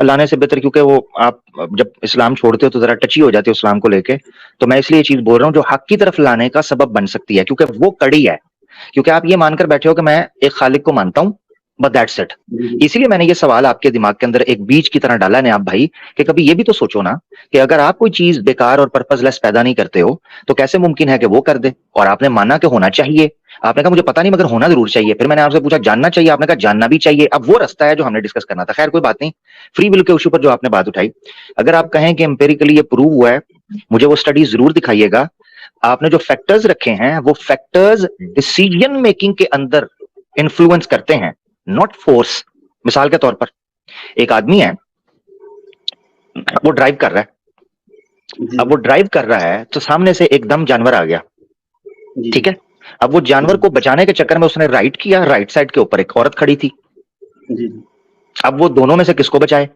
लाने से बेहतर, क्योंकि वो आप जब इस्लाम छोड़ते हो तो जरा टची हो जाते हो इस्लाम को लेके, तो मैं इसलिए ये चीज बोल रहा हूं जो हक की तरफ लाने का सबब बन सकती है, क्योंकि वो कड़ी है। क्योंकि आप ये मानकर बैठे हो कि मैं एक खालिक को मानता हूं, बट दैट्स इट। इसलिए मैंने ये सवाल आपके दिमाग के अंदर एक बीज की तरह डाला है आप भाई, कि कभी ये भी तो सोचो ना कि अगर आप कोई चीज बेकार और पर्पसलेस पैदा नहीं करते हो तो कैसे मुमकिन है कि वो कर दे। और आपने माना कि होना चाहिए, आपने कहा मुझे पता नहीं मगर होना जरूर चाहिए। फिर मैंने आपसे पूछा जानना चाहिए, आपने कहा जानना भी चाहिए। अब वो रास्ता है जो हमने डिस्कस करना था। खैर कोई बात नहीं, फ्री विल के इशू पर जो आपने बात उठाई, अगर आप कहें कि एम्पेरिकली ये प्रूव हुआ है, मुझे वो स्टडी जरूर दिखाइएगा। आपने जो फैक्टर्स रखे हैं वो फैक्टर्स डिसीजन मेकिंग के अंदर इन्फ्लुएंस करते हैं, नॉट फोर्स। मिसाल के तौर पर एक आदमी है, वो ड्राइव कर रहा है। अब वो ड्राइव कर रहा है तो सामने से एकदम जानवर आ गया, ठीक है। अब वो जानवर को बचाने के चक्कर में उसने राइट किया, राइट साइड के ऊपर एक औरत खड़ी थी। अब वो दोनों में से किसको बचाए?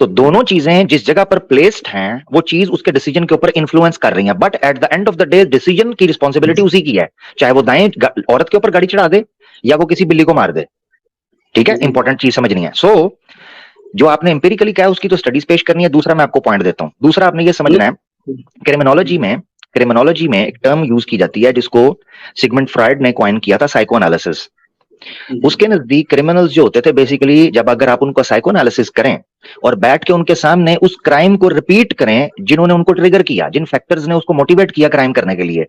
तो दोनों चीजें जिस जगह पर प्लेस्ड हैं वो चीज उसके डिसीजन के ऊपर इन्फ्लुएंस कर रही हैं, but at the end of the day decision की रिस्पॉन्सिबिलिटी उसी की है, चाहे वो दाएं औरत के ऊपर गाड़ी चढ़ा दे या वो किसी बिल्ली को मार दे। ठीक है, इंपॉर्टेंट चीज समझनी है। सो जो आपने एम्पिरिकली कहा उसकी तो स्टडीज पेश करनी है। दूसरा मैं आपको पॉइंट देता हूं। दूसरा आपने ये समझना है, क्रिमिनोलॉजी में एक टर्म यूज की जाती है जिसको सिगमंड फ्रॉइड ने कॉइन किया था, साइको एनालिसिस। उसके नजदीक क्रिमिनल्स जो होते थे बेसिकली, जब अगर आप उनको साइको एनालिसिस करें और बैठ के उनके सामने उस क्राइम को रिपीट करें जिन्होंने उनको ट्रिगर किया, जिन फैक्टर्स ने उसको मोटिवेट किया क्राइम करने के लिए,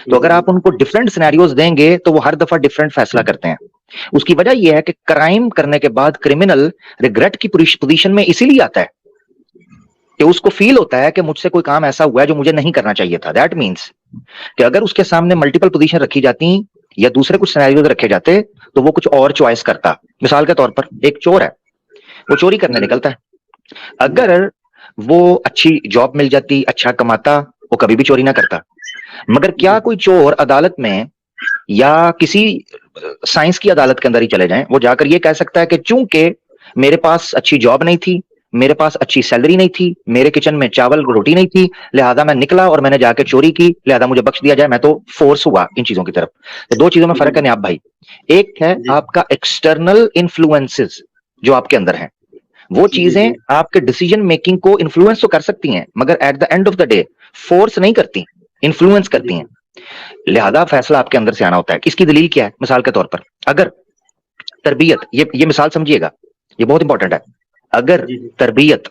तो अगर आप उनको डिफरेंट सिनेरियोज देंगे तो वो हर दफा डिफरेंट फैसला करते हैं। उसकी वजह यह है कि क्राइम करने के बाद क्रिमिनल रिग्रेट की पोजीशन में इसीलिए आता है कि उसको फील होता है कि मुझसे कोई काम ऐसा हुआ है जो मुझे नहीं करना चाहिए था। दैट मीन्स कि अगर उसके सामने मल्टीपल पोजीशन रखी जाती या दूसरे कुछ सिनेरियोज रखे जाते तो वो कुछ और चॉइस करता। मिसाल के तौर पर एक चोर है, वो चोरी करने निकलता है, अगर वो अच्छी जॉब मिल जाती, अच्छा कमाता, वो कभी भी चोरी ना करता। मगर क्या कोई चोर अदालत में या किसी साइंस की अदालत के अंदर ही चले जाएं, वो जाकर ये कह सकता है कि चूंकि मेरे पास अच्छी जॉब नहीं थी, मेरे पास अच्छी सैलरी नहीं थी, मेरे किचन में चावल रोटी नहीं थी, लिहाजा मैं निकला और मैंने जाके चोरी की, लिहाजा मुझे बख्श दिया जाए, मैं तो फोर्स हुआ इन चीजों की तरफ। तो दो चीजों में फर्क है नियाब भाई। एक है आपका एक्सटर्नल इन्फ्लुएंसेस जो आपके अंदर हैं, वो चीजें आपके डिसीजन मेकिंग को इन्फ्लुएंस तो कर सकती हैं, मगर at the end of the day force नहीं करती, इन्फ्लुएंस करती हैं। लिहाजा फैसला आपके अंदर से आना होता है। इसकी दलील क्या है? मिसाल के तौर पर अगर तरबियत, ये मिसाल समझिएगा, ये बहुत इंपॉर्टेंट है। अगर तरबियत,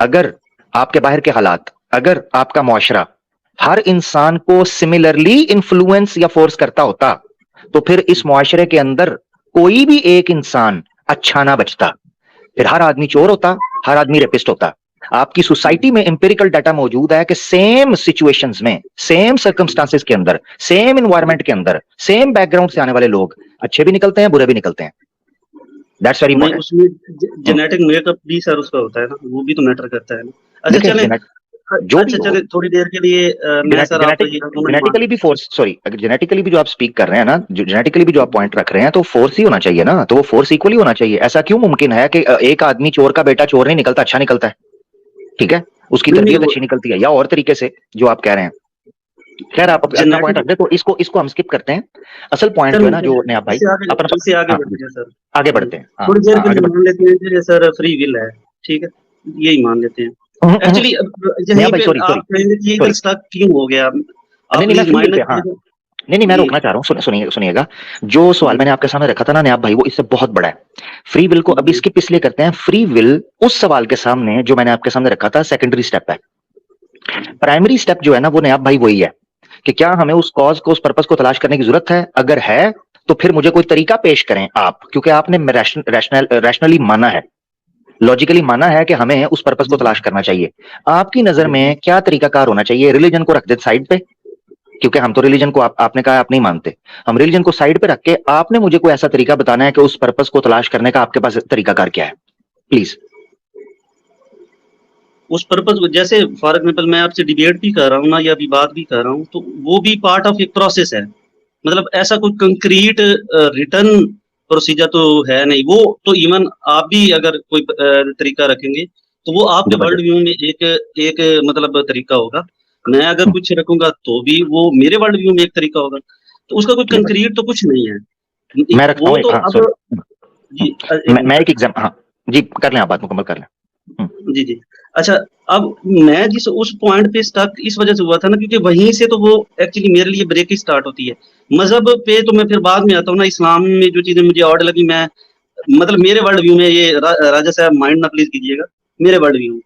अगर आपके बाहर के हालात, अगर आपका मुआशरा हर इंसान को सिमिलरली इन्फ्लुएंस या फोर्स करता होता तो फिर इस मुआशरे के अंदर कोई भी एक इंसान अच्छा ना बचता, फिर हर आदमी चोर होता, हर आदमी रेपिस्ट होता। आपकी सोसाइटी में एम्पिरिकल डाटा मौजूद है कि सेम सिचुएशंस में, सेम सर्कमस्टांसेस के अंदर, सेम एनवायरनमेंट के अंदर, सेम बैकग्राउंड से आने वाले लोग अच्छे भी निकलते हैं, बुरे भी निकलते हैं। That's very important.
उसमें जेनेटिक मेकअप भी सर उसका होता है ना, वो भी तो मैटर करता है ना। अच्छा चले, अच्छा चले थोड़ी देर के लिए मैं सर आपको
जेनेटिकली भी फोर्स, सॉरी, अगर जेनेटिकली भी जो आप स्पीक कर रहे हैं ना, जो जेनेटिकली भी जो आप पॉइंट रख रहे हैं, तो फोर्स ही होना चाहिए ना, तो वो फोर्स इक्वली होना चाहिए। ऐसा क्यों मुमकिन है कि एक आदमी चोर का बेटा चोर नहीं निकलता, अच्छा निकलता है, ठीक है, उसकी तरबियत अच्छी निकलती है, या और तरीके से जो आप कह रहे हैं। खैर आप अपना पॉइंट रख दे, तो इसको हम स्किप करते हैं। असल पॉइंट जो है ना, जो नया भाई आगे बढ़ते हैं,
थोड़ी देर के लिए मान लेते हैं कि सर फ्री विल है, ठीक है, यही मान लेते हैं। एक्चुअली आप कहेंगे कि ये स्टक क्यों हो गया?
नहीं, मैं रोकना चाह रहा हूँ, सुनिएगा। जो सवाल मैंने आपके सामने रखा था ना नयाब भाई, वो इससे बहुत बड़ा है। फ्री विल को अभी स्किप इसलिए करते हैं, फ्री विल उस सवाल के सामने जो मैंने आपके सामने रखा था सेकेंडरी स्टेप है। प्राइमरी स्टेप जो है ना वो नयाब भाई वही है कि क्या हमें उस कॉज को, उस पर्पस को तलाश करने की जरूरत है? अगर है तो फिर मुझे कोई तरीका पेश करें आप, क्योंकि आपने रैशनली माना है, लॉजिकली माना है कि हमें उस पर्पस को तलाश करना चाहिए। आपकी नजर में क्या तरीकाकार होना चाहिए? रिलीजन को रख दे साइड पे, क्योंकि हम तो रिलीजन को आपने कहा आप नहीं मानते, हम रिलीजन को साइड पे रख के आपने मुझे कोई ऐसा तरीका बताना है कि उस पर्पस को तलाश करने का आपके पास तरीकाकार क्या है, प्लीज।
उस पर्पस को, जैसे फॉर एग्जाम्पल मैं आपसे डिबेट भी कर रहा हूँ ना, या विवाद भी कर रहा हूँ, तो वो भी पार्ट ऑफ एक प्रोसेस है। मतलब ऐसा कोई कंक्रीट रिटर्न प्रोसीजर तो है नहीं। वो तो इवन आप भी अगर कोई तरीका रखेंगे तो वो आपके वर्ल्ड व्यू में एक मतलब तरीका होगा। मैं अगर कुछ रखूंगा तो भी वो मेरे वर्ल्ड व्यू में एक तरीका होगा, तो उसका कोई कंक्रीट तो कुछ नहीं है।
मैं रखता हूं, मैं एक एग्जांपल, हाँ जी कर लें, आप बात मुकम्मल कर लें।
जी। अच्छा, अब मैं जिस उस पॉइंट पे स्टक इस वजह से हुआ था ना, क्योंकि वहीं से तो वो एक्चुअली मेरे लिए ब्रेक ही स्टार्ट होती है। मजहब पे तो मैं फिर बाद में आता हूँ ना। इस्लाम में जो चीजें मुझे ऑड लगी, मैं मतलब मेरे वर्ल्ड व्यू में, ये राजा साहब माइंड ना प्लीज कीजिएगा, मेरे वर्ल्ड व्यू।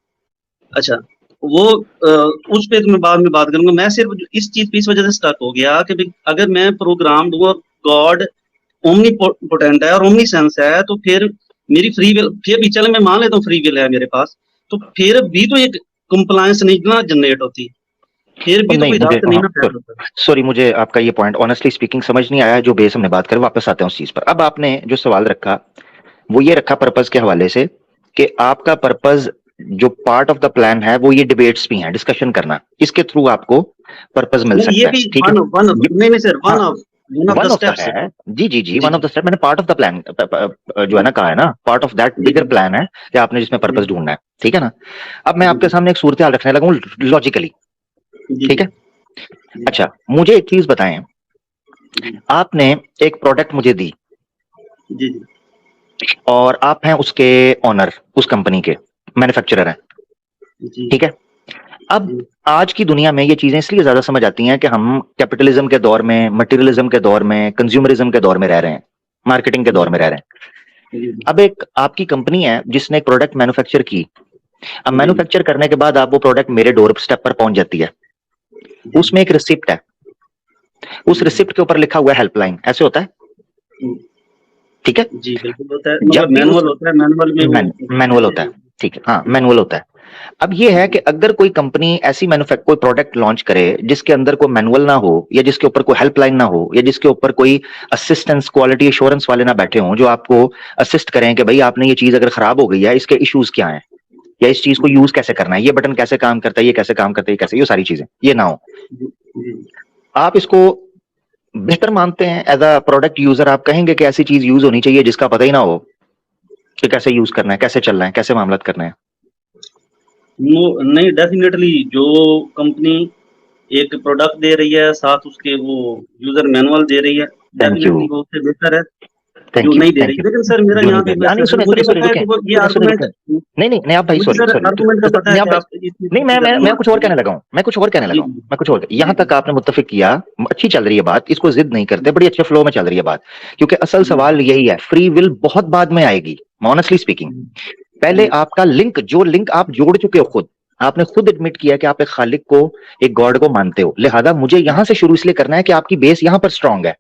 अच्छा, वो उस पे तो मैं बाद में बात करूंगा। मैं सिर्फ इस चीज पे इस वजह से स्टक हो गया कि अगर मैं प्रोग्राम दूँ और गॉड ओमनीपोटेंट है और ओमनी सेंस है, तो फिर मेरी फ्री विल, फिर भी चले मैं मान लेता हूँ फ्री विल है मेरे पास, तो फिर भी तो एक कंप्लायंस नहीं ना जनरेट होती, फिर भी तो कोई रास्ता नहीं ना पैदा होता।
सॉरी, मुझे आपका ये पॉइंट ऑनेस्टली स्पीकिंग समझ नहीं आया, जो बेस हमने बात करें, वापस आते हैं उस चीज पर। अब आपने जो सवाल रखा वो ये रखा पर्पस के हवाले से कि आपका पर्पस जो पार्ट ऑफ द प्लान है वो ये डिबेट्स भी हैं, डिस्कशन करना, इसके थ्रू आपको पर्पस मिल सकता है। ठीक है,
नहीं sir, one of the steps
है। जी, वन ऑफ द स्टेप, मैंने पार्ट ऑफ द प्लान जो है ना कहा है ना, part of that bigger plan है कि आपने जिसमें पर्पस ढूंढना है, ठीक है ना। अब मैं आपके सामने एक सूरत हाल रखने लगा हूं लॉजिकली, ठीक है। अच्छा, मुझे एक चीज बताएं, आपने एक प्रोडक्ट मुझे दी और आप हैं उसके ऑनर, उस कंपनी के मैन्युफैक्चरर हैं, ठीक है। अब आज की दुनिया में ये चीजें इसलिए ज्यादा समझ आती हैं कि हम कैपिटलिज्म के दौर में, मटेरियलिज्म के दौर में, कंज्यूमरिज्म के दौर में रह रहे हैं, मार्केटिंग के दौर में रह रहे हैं। अब एक आपकी कंपनी है जिसने एक प्रोडक्ट मैन्युफैक्चर की, अब मैन्युफैक्चर करने के बाद आप वो प्रोडक्ट मेरे डोर स्टेप पर पहुंच जाती है, उसमें एक रिसिप्ट है, उस रिसिप्ट के ऊपर लिखा हुआ है हेल्पलाइन, ऐसे होता है, ठीक है
जी, बिल्कुल होता है, मतलब मैनुअल होता है, मैनुअल होता है,
ठीक है, हाँ मैनुअल होता है। अब ये है कि अगर कोई कंपनी ऐसी कोई प्रोडक्ट लॉन्च करे जिसके अंदर कोई मैनुअल ना हो, या जिसके ऊपर कोई हेल्पलाइन ना हो, या जिसके ऊपर कोई असिस्टेंस क्वालिटी एश्योरेंस वाले ना बैठे हों जो आपको असिस्ट करें कि भाई आपने ये चीज अगर खराब हो गई है, इसके इश्यूज क्या हैं, या इस चीज को यूज कैसे करना है, ये बटन कैसे काम करता है, ये कैसे काम करता है, ये कैसे, ये सारी चीजें ये ना हो, आप इसको बेहतर मानते हैं एज अ प्रोडक्ट यूजर? आप कहेंगे कि ऐसी चीज यूज होनी चाहिए जिसका पता ही ना हो कि कैसे यूज करना है, कैसे चलना है, कैसे मामला करना है?
नहीं, डेफिनेटली जो कंपनी एक प्रोडक्ट दे रही है साथ उसके वो यूजर मैनुअल दे रही है, डेफिनेटली वो उससे बेहतर है जो नहीं दे रही। लेकिन सर मेरा यहाँ पे मुझे पता है कि वो ये आर्गुमेंट
नहीं आप भाई
मुझे सर आर्गुमेंट का पता है कि आप
नहीं, मैं कुछ और कहने लगा हूँ, मैं कुछ और यहाँ तक आपने मुत्तफिक किया, अच्छी चल रही है बात, इसको जिद नहीं करते, बड़ी अच्छे फ्लो में चल रही है बात, क्योंकि असल सवाल यही है, फ्री विल बहुत बाद में आएगी, ऑनेस्टली स्पीकिंग। पहले आपका लिंक, जो लिंक आप जोड़ चुके हो खुद, आपने खुद एडमिट किया कि आप एक खालिक को, एक गॉड को मानते हो, लिहाजा मुझे यहां से शुरू इसलिए करना है कि आपकी बेस यहां पर स्ट्रांग है।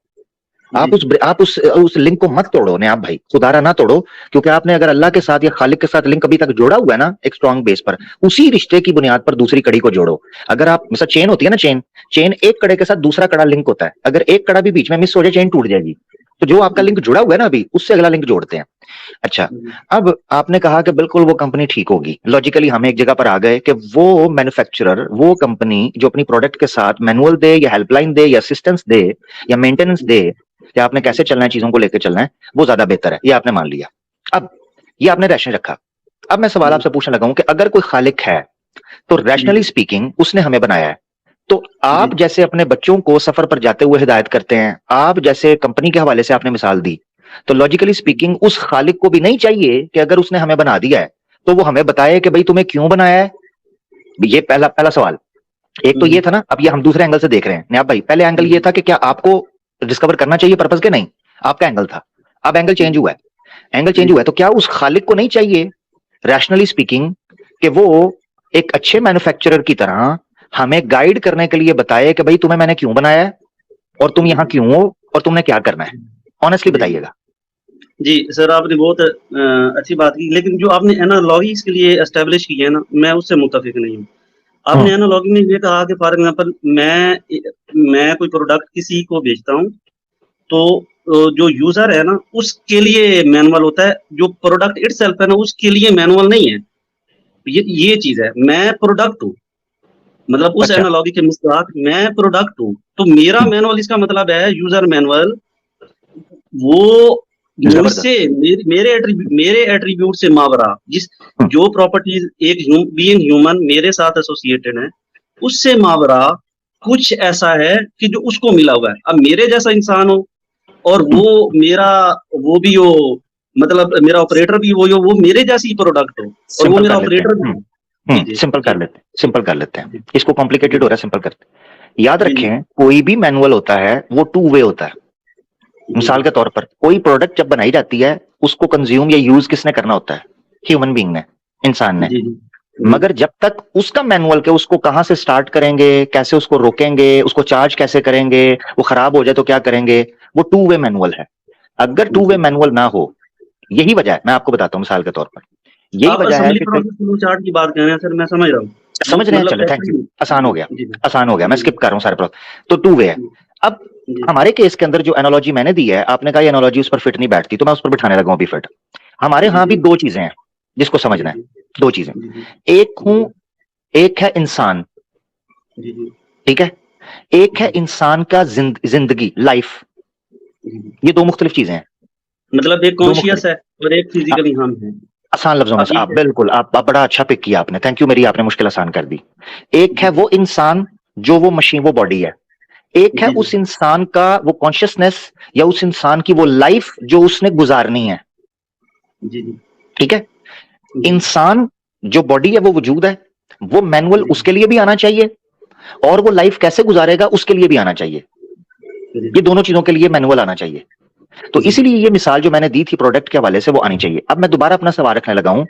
आप उस लिंक को मत तोड़ो ने आप भाई, खुदारा ना तोड़ो, क्योंकि आपने अगर अल्लाह के साथ या खालिक के साथ लिंक अभी तक जोड़ा हुआ है ना एक स्ट्रांग बेस पर, उसी रिश्ते की बुनियाद पर दूसरी कड़ी को जोड़ो। अगर आप मिसाल चेन होती है ना, चेन एक कड़े के साथ दूसरा कड़ा लिंक होता है, अगर एक कड़ा भी बीच में मिस हो जाए चेन टूट जाएगी। तो जो आपका लिंक जुड़ा हुआ है ना अभी, उससे अगला लिंक जोड़ते हैं। अच्छा, अब आपने कहा कि बिल्कुल वो कंपनी ठीक होगी, लॉजिकली हम एक जगह पर आ गए कि वो मैन्युफैक्चरर, वो कंपनी जो अपनी प्रोडक्ट के साथ मैनुअल दे या हेल्पलाइन दे या असिस्टेंस दे या मेंटेनेंस दे, या आपने कैसे चलना है, चीजों को लेकर चलना है, वो ज्यादा बेहतर है, ये आपने मान लिया। अब ये आपने रैशनल रखा। अब मैं सवाल आपसे पूछने लगा हूं कि अगर कोई खालिक है तो रैशनली स्पीकिंग उसने हमें बनाया है, तो आप जैसे अपने बच्चों को सफर पर जाते हुए हिदायत करते हैं, आप जैसे कंपनी के हवाले से आपने मिसाल दी, तो लॉजिकली स्पीकिंग उस खालिक को भी नहीं चाहिए कि अगर उसने हमें बना दिया है तो वो हमें बताए कि भाई तुम्हें क्यों बनाया है। ये पहला सवाल। एक तो ये था ना, अब ये हम दूसरे एंगल से देख रहे हैं नयाब भाई। पहले एंगल ये था कि क्या आपको डिस्कवर करना चाहिए पर्पस के, नहीं, आपका एंगल था। अब एंगल चेंज हुआ है, तो क्या उस खालिक को नहीं चाहिए रैशनली स्पीकिंग कि वो एक अच्छे मैन्युफैक्चरर की तरह हमें गाइड करने के लिए बताए कि भाई तुम्हें मैंने क्यों बनाया है और तुम यहां क्यों हो और तुमने क्या करना है? ऑनेस्टली बताइएगा।
जी सर, आपने बहुत अच्छी बात की, लेकिन जो आपने एनालॉगी इसके लिए एस्टेब्लिश की है ना, मैं उससे मुत्तफिक नहीं हूँ। आपने एनालॉगी में ये कहा कि फॉर एग्जांपल मैं कोई प्रोडक्ट किसी को बेचता हूँ, तो जो यूजर है ना उसके लिए मैनुअल होता है, जो प्रोडक्ट इटसेल्फ है ना उसके लिए मैनुअल नहीं है। ये चीज है, मैं प्रोडक्ट हूँ, मतलब उस एनालॉजी के मुताबिक मैं प्रोडक्ट हूँ, तो मेरा मैनुअल, इसका मतलब है यूजर मैनुअल, वो मुझसे मेरे एट्रीब्यूट से मावरा जिस जो प्रॉपर्टीज एक बीइंग ह्यूमन मेरे साथ एसोसिएटेड है, उससे मावरा कुछ ऐसा है कि जो उसको मिला हुआ है। अब मेरे जैसा इंसान हो और वो भी हो, मतलब मेरा ऑपरेटर भी वो मेरे जैसी प्रोडक्ट हो और वो मेरा ऑपरेटर भी।
सिंपल कर लेते हैं, इसको कॉम्प्लिकेटेड हो रहा है, सिंपल करते हैं। याद रखें, कोई भी मैनुअल होता है वो टू वे होता है। मिसाल के तौर पर कोई प्रोडक्ट जब बनाई जाती है उसको कंज्यूम या यूज किसने करना होता है? ह्यूमन बीइंग ने, इंसान ने। मगर जब तक उसका मैनुअल के उसको कहां से स्टार्ट करेंगे, कैसे उसको रोकेंगे, उसको चार्ज कैसे करेंगे, वो खराब हो जाए तो क्या करेंगे, वो टू वे मैनुअल है। अगर टू वे मैनुअल ना हो, यही वजह है, मैं आपको बताता हूँ मिसाल के तौर पर, यही वजह है कि
चार्ट की बात कर रहे हैं सर, मैं समझ रहा हूँ,
समझ रहे हैं, चलो थैंक यू, आसान हो गया, मैं स्किप कर रहा हूँ सारे प्रोसेस। तो टू वे है। अब हमारे केस के अंदर जो एनालॉजी मैंने दी है, आपने कहा ये एनालॉजी उस पर फिट नहीं बैठती, तो मैं उस पर बिठाने लगा हूं अभी फिट। हमारे यहाँ भी दो चीजें हैं जिसको समझना है, दो चीजें। एक है इंसान, ठीक है, एक है इंसान का जिंदगी, लाइफ। ये दो मुख्तलिफ चीजें हैं,
मतलब एक कॉन्शियस है और एक फिजिकली हम हैं।
आसान लफ्जों में आप बिल्कुल, आप बड़ा अच्छा पिक किया आपने, थैंक यू, मेरी आपने मुश्किल आसान कर दी। एक है वो इंसान जो वो मशीन, वो बॉडी है। एक है उस इंसान का वो कॉन्शियसनेस या उस इंसान की वो लाइफ जो उसने गुजारनी है। ठीक है, इंसान जो बॉडी है वो वजूद है, वो मैनुअल उसके लिए भी आना चाहिए और वो लाइफ कैसे गुजारेगा उसके लिए भी आना चाहिए। ये दोनों चीजों के लिए मैनुअल आना चाहिए। तो इसीलिए ये मिसाल जो मैंने दी थी प्रोडक्ट के हवाले से वो आनी चाहिए। अब मैं दोबारा अपना सवाल रखने लगा हूं,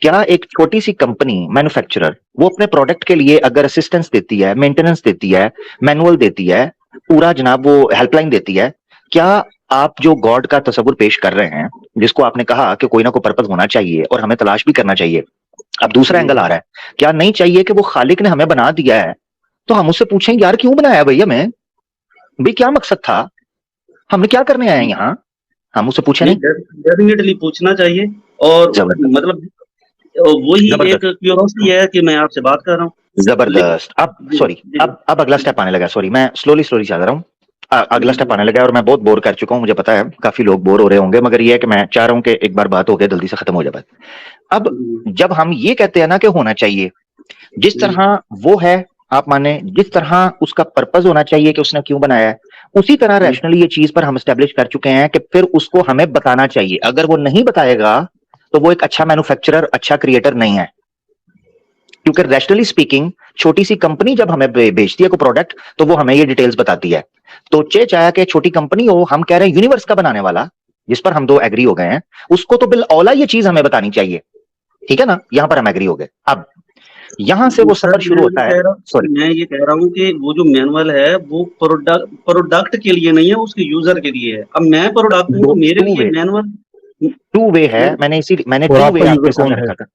क्या एक छोटी सी कंपनी, मैन्युफैक्चरर, वो अपने प्रोडक्ट के लिए अगर असिस्टेंस देती है, मेंटेनेंस देती है, मैनुअल देती है, पूरा जनाब वो हेल्पलाइन देती है, क्या आप जो गॉड का तस्वुर पेश कर रहे हैं, जिसको आपने कहा कि कोई ना कोई पर्पस होना चाहिए और हमें तलाश भी करना चाहिए, अब दूसरा एंगल आ रहा है, क्या नहीं चाहिए कि वो खालिक ने हमें बना दिया है तो हम उससे पूछें यार क्यों बनाया भैया, हमें भी क्या मकसद था, हमने क्या करने आए हैं यहाँ, हम उससे पूछे नहीं?
डेफिनेटली पूछना चाहिए। और मतलब वही एक क्यूरियोसिटी है कि मैं आपसे बात कर रहा हूँ।
जबरदस्त। अब सॉरी, अब अगला स्टेप आने लगा, सॉरी मैं स्लोली चल रहा हूँ, अगला स्टेप आने लगा और मैं बहुत बोर कर चुका हूँ, मुझे पता है काफी लोग बोर हो रहे होंगे, मगर ये है कि मैं चाह रहा हूँ कि एक बार बात हो गया जल्दी से खत्म हो जाए बात। अब जब हम ये कहते हैं ना कि होना चाहिए जिस तरह वो है, आप माने जिस तरह उसका पर्पस होना चाहिए कि उसने क्यों बनाया है, उसी तरह रैशनली ये चीज पर हम एस्टेब्लिश कर चुके हैं कि फिर उसको हमें बताना चाहिए। अगर वो नहीं बताएगा तो वो एक अच्छा मैन्युफैक्चरर, अच्छा क्रिएटर नहीं है, क्योंकि रैशनली स्पीकिंग छोटी सी कंपनी जब हमें बेचती है कोई प्रोडक्ट तो वो हमें ये डिटेल्स बताती है। तो चाहे कि छोटी कंपनी हो, हम कह रहे हैं यूनिवर्स का बनाने वाला, जिस पर हम दो एग्री हो गए हैं, उसको तो बिल औला ये चीज हमें बतानी चाहिए, ठीक है ना, यहां पर हम एग्री हो गए। अब यहां से वो सफर शुरू होता है। सॉरी,
मैं ये कह रहा हूँ कि वो जो मैनुअल है वो प्रोडक्ट के लिए नहीं है, उसके यूजर के लिए है। अब मैं प्रोडक्ट हूँ तो मेरे लिए मैनुअल
टू वे है, मैंने टू वे आपके सामने रखा था।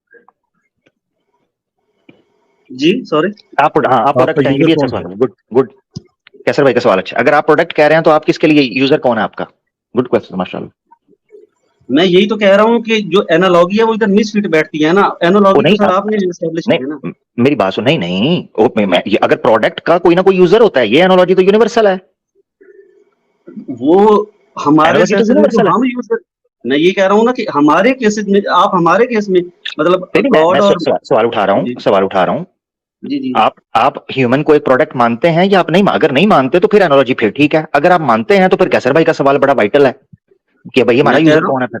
जी सॉरी,
आप प्रोडक्ट कहेंगे भी, अच्छा सवाल, गुड कैसर भाई का सवाल अच्छा। अगर आप प्रोडक्ट कह रहे हैं तो आप किसके लिए यूजर कौन है आपका? गुड क्वेश्चन माशाल्लाह।
मैं यही तो कह रहा हूँ कि जो एनालॉजी है वो इधर मिसफिट बैठती है ना। एनालॉजी तो सर आपने एस्टैब्लिश की है ना।
मेरी बात सुन, नहीं अगर प्रोडक्ट का कोई ना कोई यूजर होता है, ये एनालॉजी तो यूनिवर्सल है।
वो हमारे सेशन में तो हम यूजर, मैं ये कह रहा हूँ ना कि हमारे केसेस में, आप हमारे केस में मतलब गॉड और
सवाल उठा रहा हूँ
जी।
आप ह्यूमन को एक प्रोडक्ट मानते हैं या आप नहीं? अगर नहीं मानते तो फिर एनालॉजी फिर ठीक है, अगर आप मानते हैं तो फिर कैसर भाई का सवाल बड़ा वाइटल है कि भाई हमारा यूजर कौन है फिर।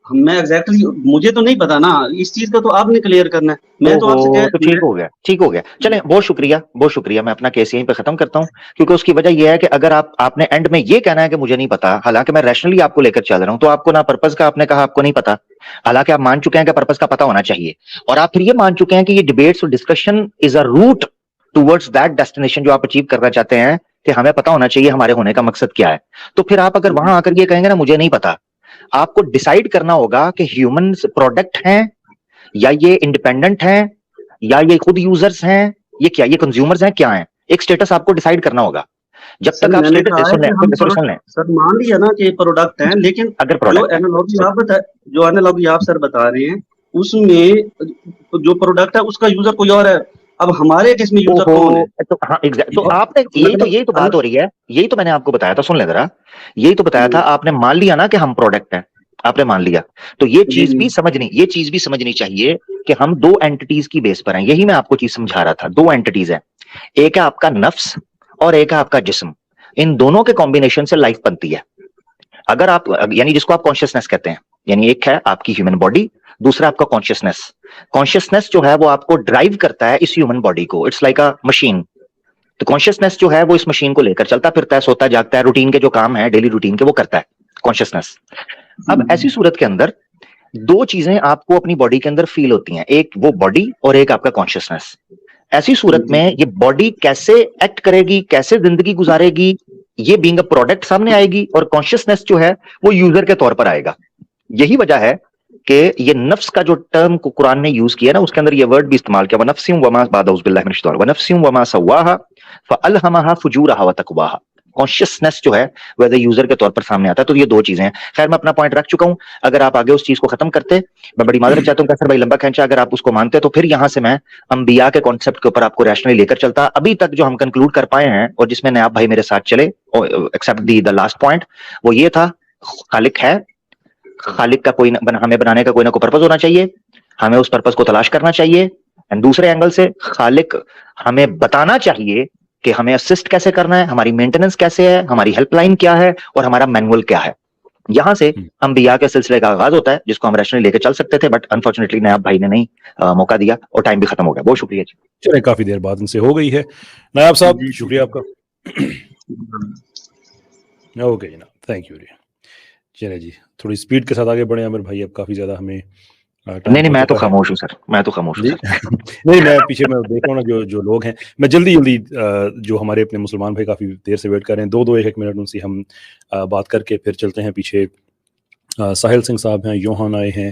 मैं एग्जैक्टली मुझे तो नहीं पता ना, इस चीज का तो आपने क्लियर करना है। मैं तो आपसे
तो ठीक हो गया चलें, बहुत शुक्रिया। मैं अपना केस यहीं पे खत्म करता हूं, क्योंकि उसकी वजह यह है कि अगर आपने एंड में ये कहना है कि मुझे नहीं पता, हालांकि मैं रैशनली आपको लेकर चल रहा हूं, तो आपको ना पर्पस का आपने कहा आपको नहीं पता, हालांकि आप मान चुके हैं कि पर्पस का पता होना चाहिए, और आप फिर ये मान चुके हैं कि ये डिबेट्स और discussion is a route towards that destination जो आप अचीव करना चाहते हैं कि हमें पता होना चाहिए हमारे होने का मकसद क्या है। तो फिर आप अगर वहां आकर ये कहेंगे ना मुझे नहीं पता, आपको डिसाइड करना होगा कि ह्यूमन प्रोडक्ट हैं या ये इंडिपेंडेंट हैं या ये खुद यूजर्स हैं, ये क्या, ये कंज्यूमर्स हैं, क्या हैं, एक स्टेटस आपको डिसाइड करना होगा। जब तक आप स्टेटस सुन लें
सर, मान लिया ना कि प्रोडक्ट हैं, लेकिन
अगर
जो एनालॉजी आप सर बता रहे हैं उसमें जो प्रोडक्ट है उसका यूजर कोई और है। अब हमारे केस में यूजर कौन है?
तो हाँ एग्जैक्ट, तो आपने यही तो बात हो रही है, यही तो मैंने आपको बताया था, सुन ले जरा, यही तो बताया था, आपने मान लिया ना कि हम प्रोडक्ट हैं, आपने मान लिया, तो ये चीज भी समझनी चाहिए कि हम दो एंटिटीज की बेस पर हैं। यही मैं आपको चीज समझा रहा था, दो एंटिटीज हैं, एक है आपका नफ्स और एक है आपका जिस्म। इन दोनों के कॉम्बिनेशन से लाइफ बनती है। अगर आप, यानी जिसको आप कॉन्शियसनेस कहते हैं, यानी एक है आपकी ह्यूमन बॉडी, दूसरा आपका कॉन्शियसनेस जो है वो आपको ड्राइव करता है इस ह्यूमन बॉडी को, इट्स लाइक अ मशीन। तो कॉन्शियसनेस जो है वो इस मशीन को लेकर चलता फिरता है, सोता जागता है, रूटीन के जो काम है डेली रूटीन के वो करता है कॉन्शियसनेस। अब ऐसी सूरत के अंदर दो चीजें आपको अपनी बॉडी के अंदर फील होती हैं, एक वो बॉडी और एक आपका कॉन्शियसनेस। ऐसी सूरत में ये बॉडी कैसे एक्ट करेगी, कैसे जिंदगी गुजारेगी, ये बीइंग अ प्रोडक्ट सामने आएगी, और कॉन्शियसनेस जो है वो यूजर के तौर पर आएगा। यही वजह है कि ये नफ्स का जो टर्म को कुरान ने यूज किया ना, उसके अंदर ये वर्ड भी इस्तेमाल किया, वनफ्सिम वमा बादउज़ बिल्लाहि मिनश शैतानिर वनफ्सिम वमा सव्वाहा फअल्हमहा फुजूरहा व तक़वाहा। कॉन्शियसनेस जो है वह यूजर के तौर पर सामने आता है। तो ये दो चीजें हैं। खैर मैं अपना पॉइंट रख चुका हूं, अगर आप आगे उस चीज को खत्म करते, मैं बड़ी माजरत चाहता हूं कैसर भाई, लंबा खींचा, अगर आप उसको मानते तो फिर यहां से मैं अंबिया के कॉन्सेप्ट के ऊपर आपको रैशनली लेकर चलता। अभी तक जो हम कंक्लूड कर पाए हैं और जिसमें नयाब भाई मेरे साथ चले, एक्सेप्ट द लास्ट पॉइंट, वो ये था खालिक है, खालिक का हमें बनाने का कोई ना कोई पर्पस होना चाहिए, हमें उस पर्पस को तलाश करना चाहिए, एंड दूसरे एंगल से खालिक हमें बताना चाहिए कि हमें असिस्ट कैसे करना है, हमारी मेंटेनेंस कैसे है, हमारी हेल्पलाइन क्या है और हमारा मैनुअल क्या है। यहां से अंबिया के सिलसिले का आगाज होता है जिसको हम रैशनली लेकर चल सकते थे, बट अनफॉर्चुनेटली नयाब भाई ने नहीं मौका दिया और टाइम भी खत्म हो गया। बहुत शुक्रिया जी।
चले, काफी देर बाद इनसे हो गई है। नायाब साहब शुक्रिया आपका। ओके जनाब, थैंक यू। चले जी, थोड़ी स्पीड के साथ आगे बढ़े आमिर भाई, अब काफी ज्यादा हमें
नहीं मैं तो खामोश हूँ सर, मैं तो खामोश हूँ सर।
नहीं, मैं पीछे मैं देख रहा हूँ ना जो लोग हैं, मैं जल्दी जो हमारे अपने मुसलमान भाई काफी देर से वेट कर रहे हैं, दो एक मिनट उनसे हम बात करके फिर चलते हैं पीछे। साहिल सिंह साहब हैं, योहान आए हैं,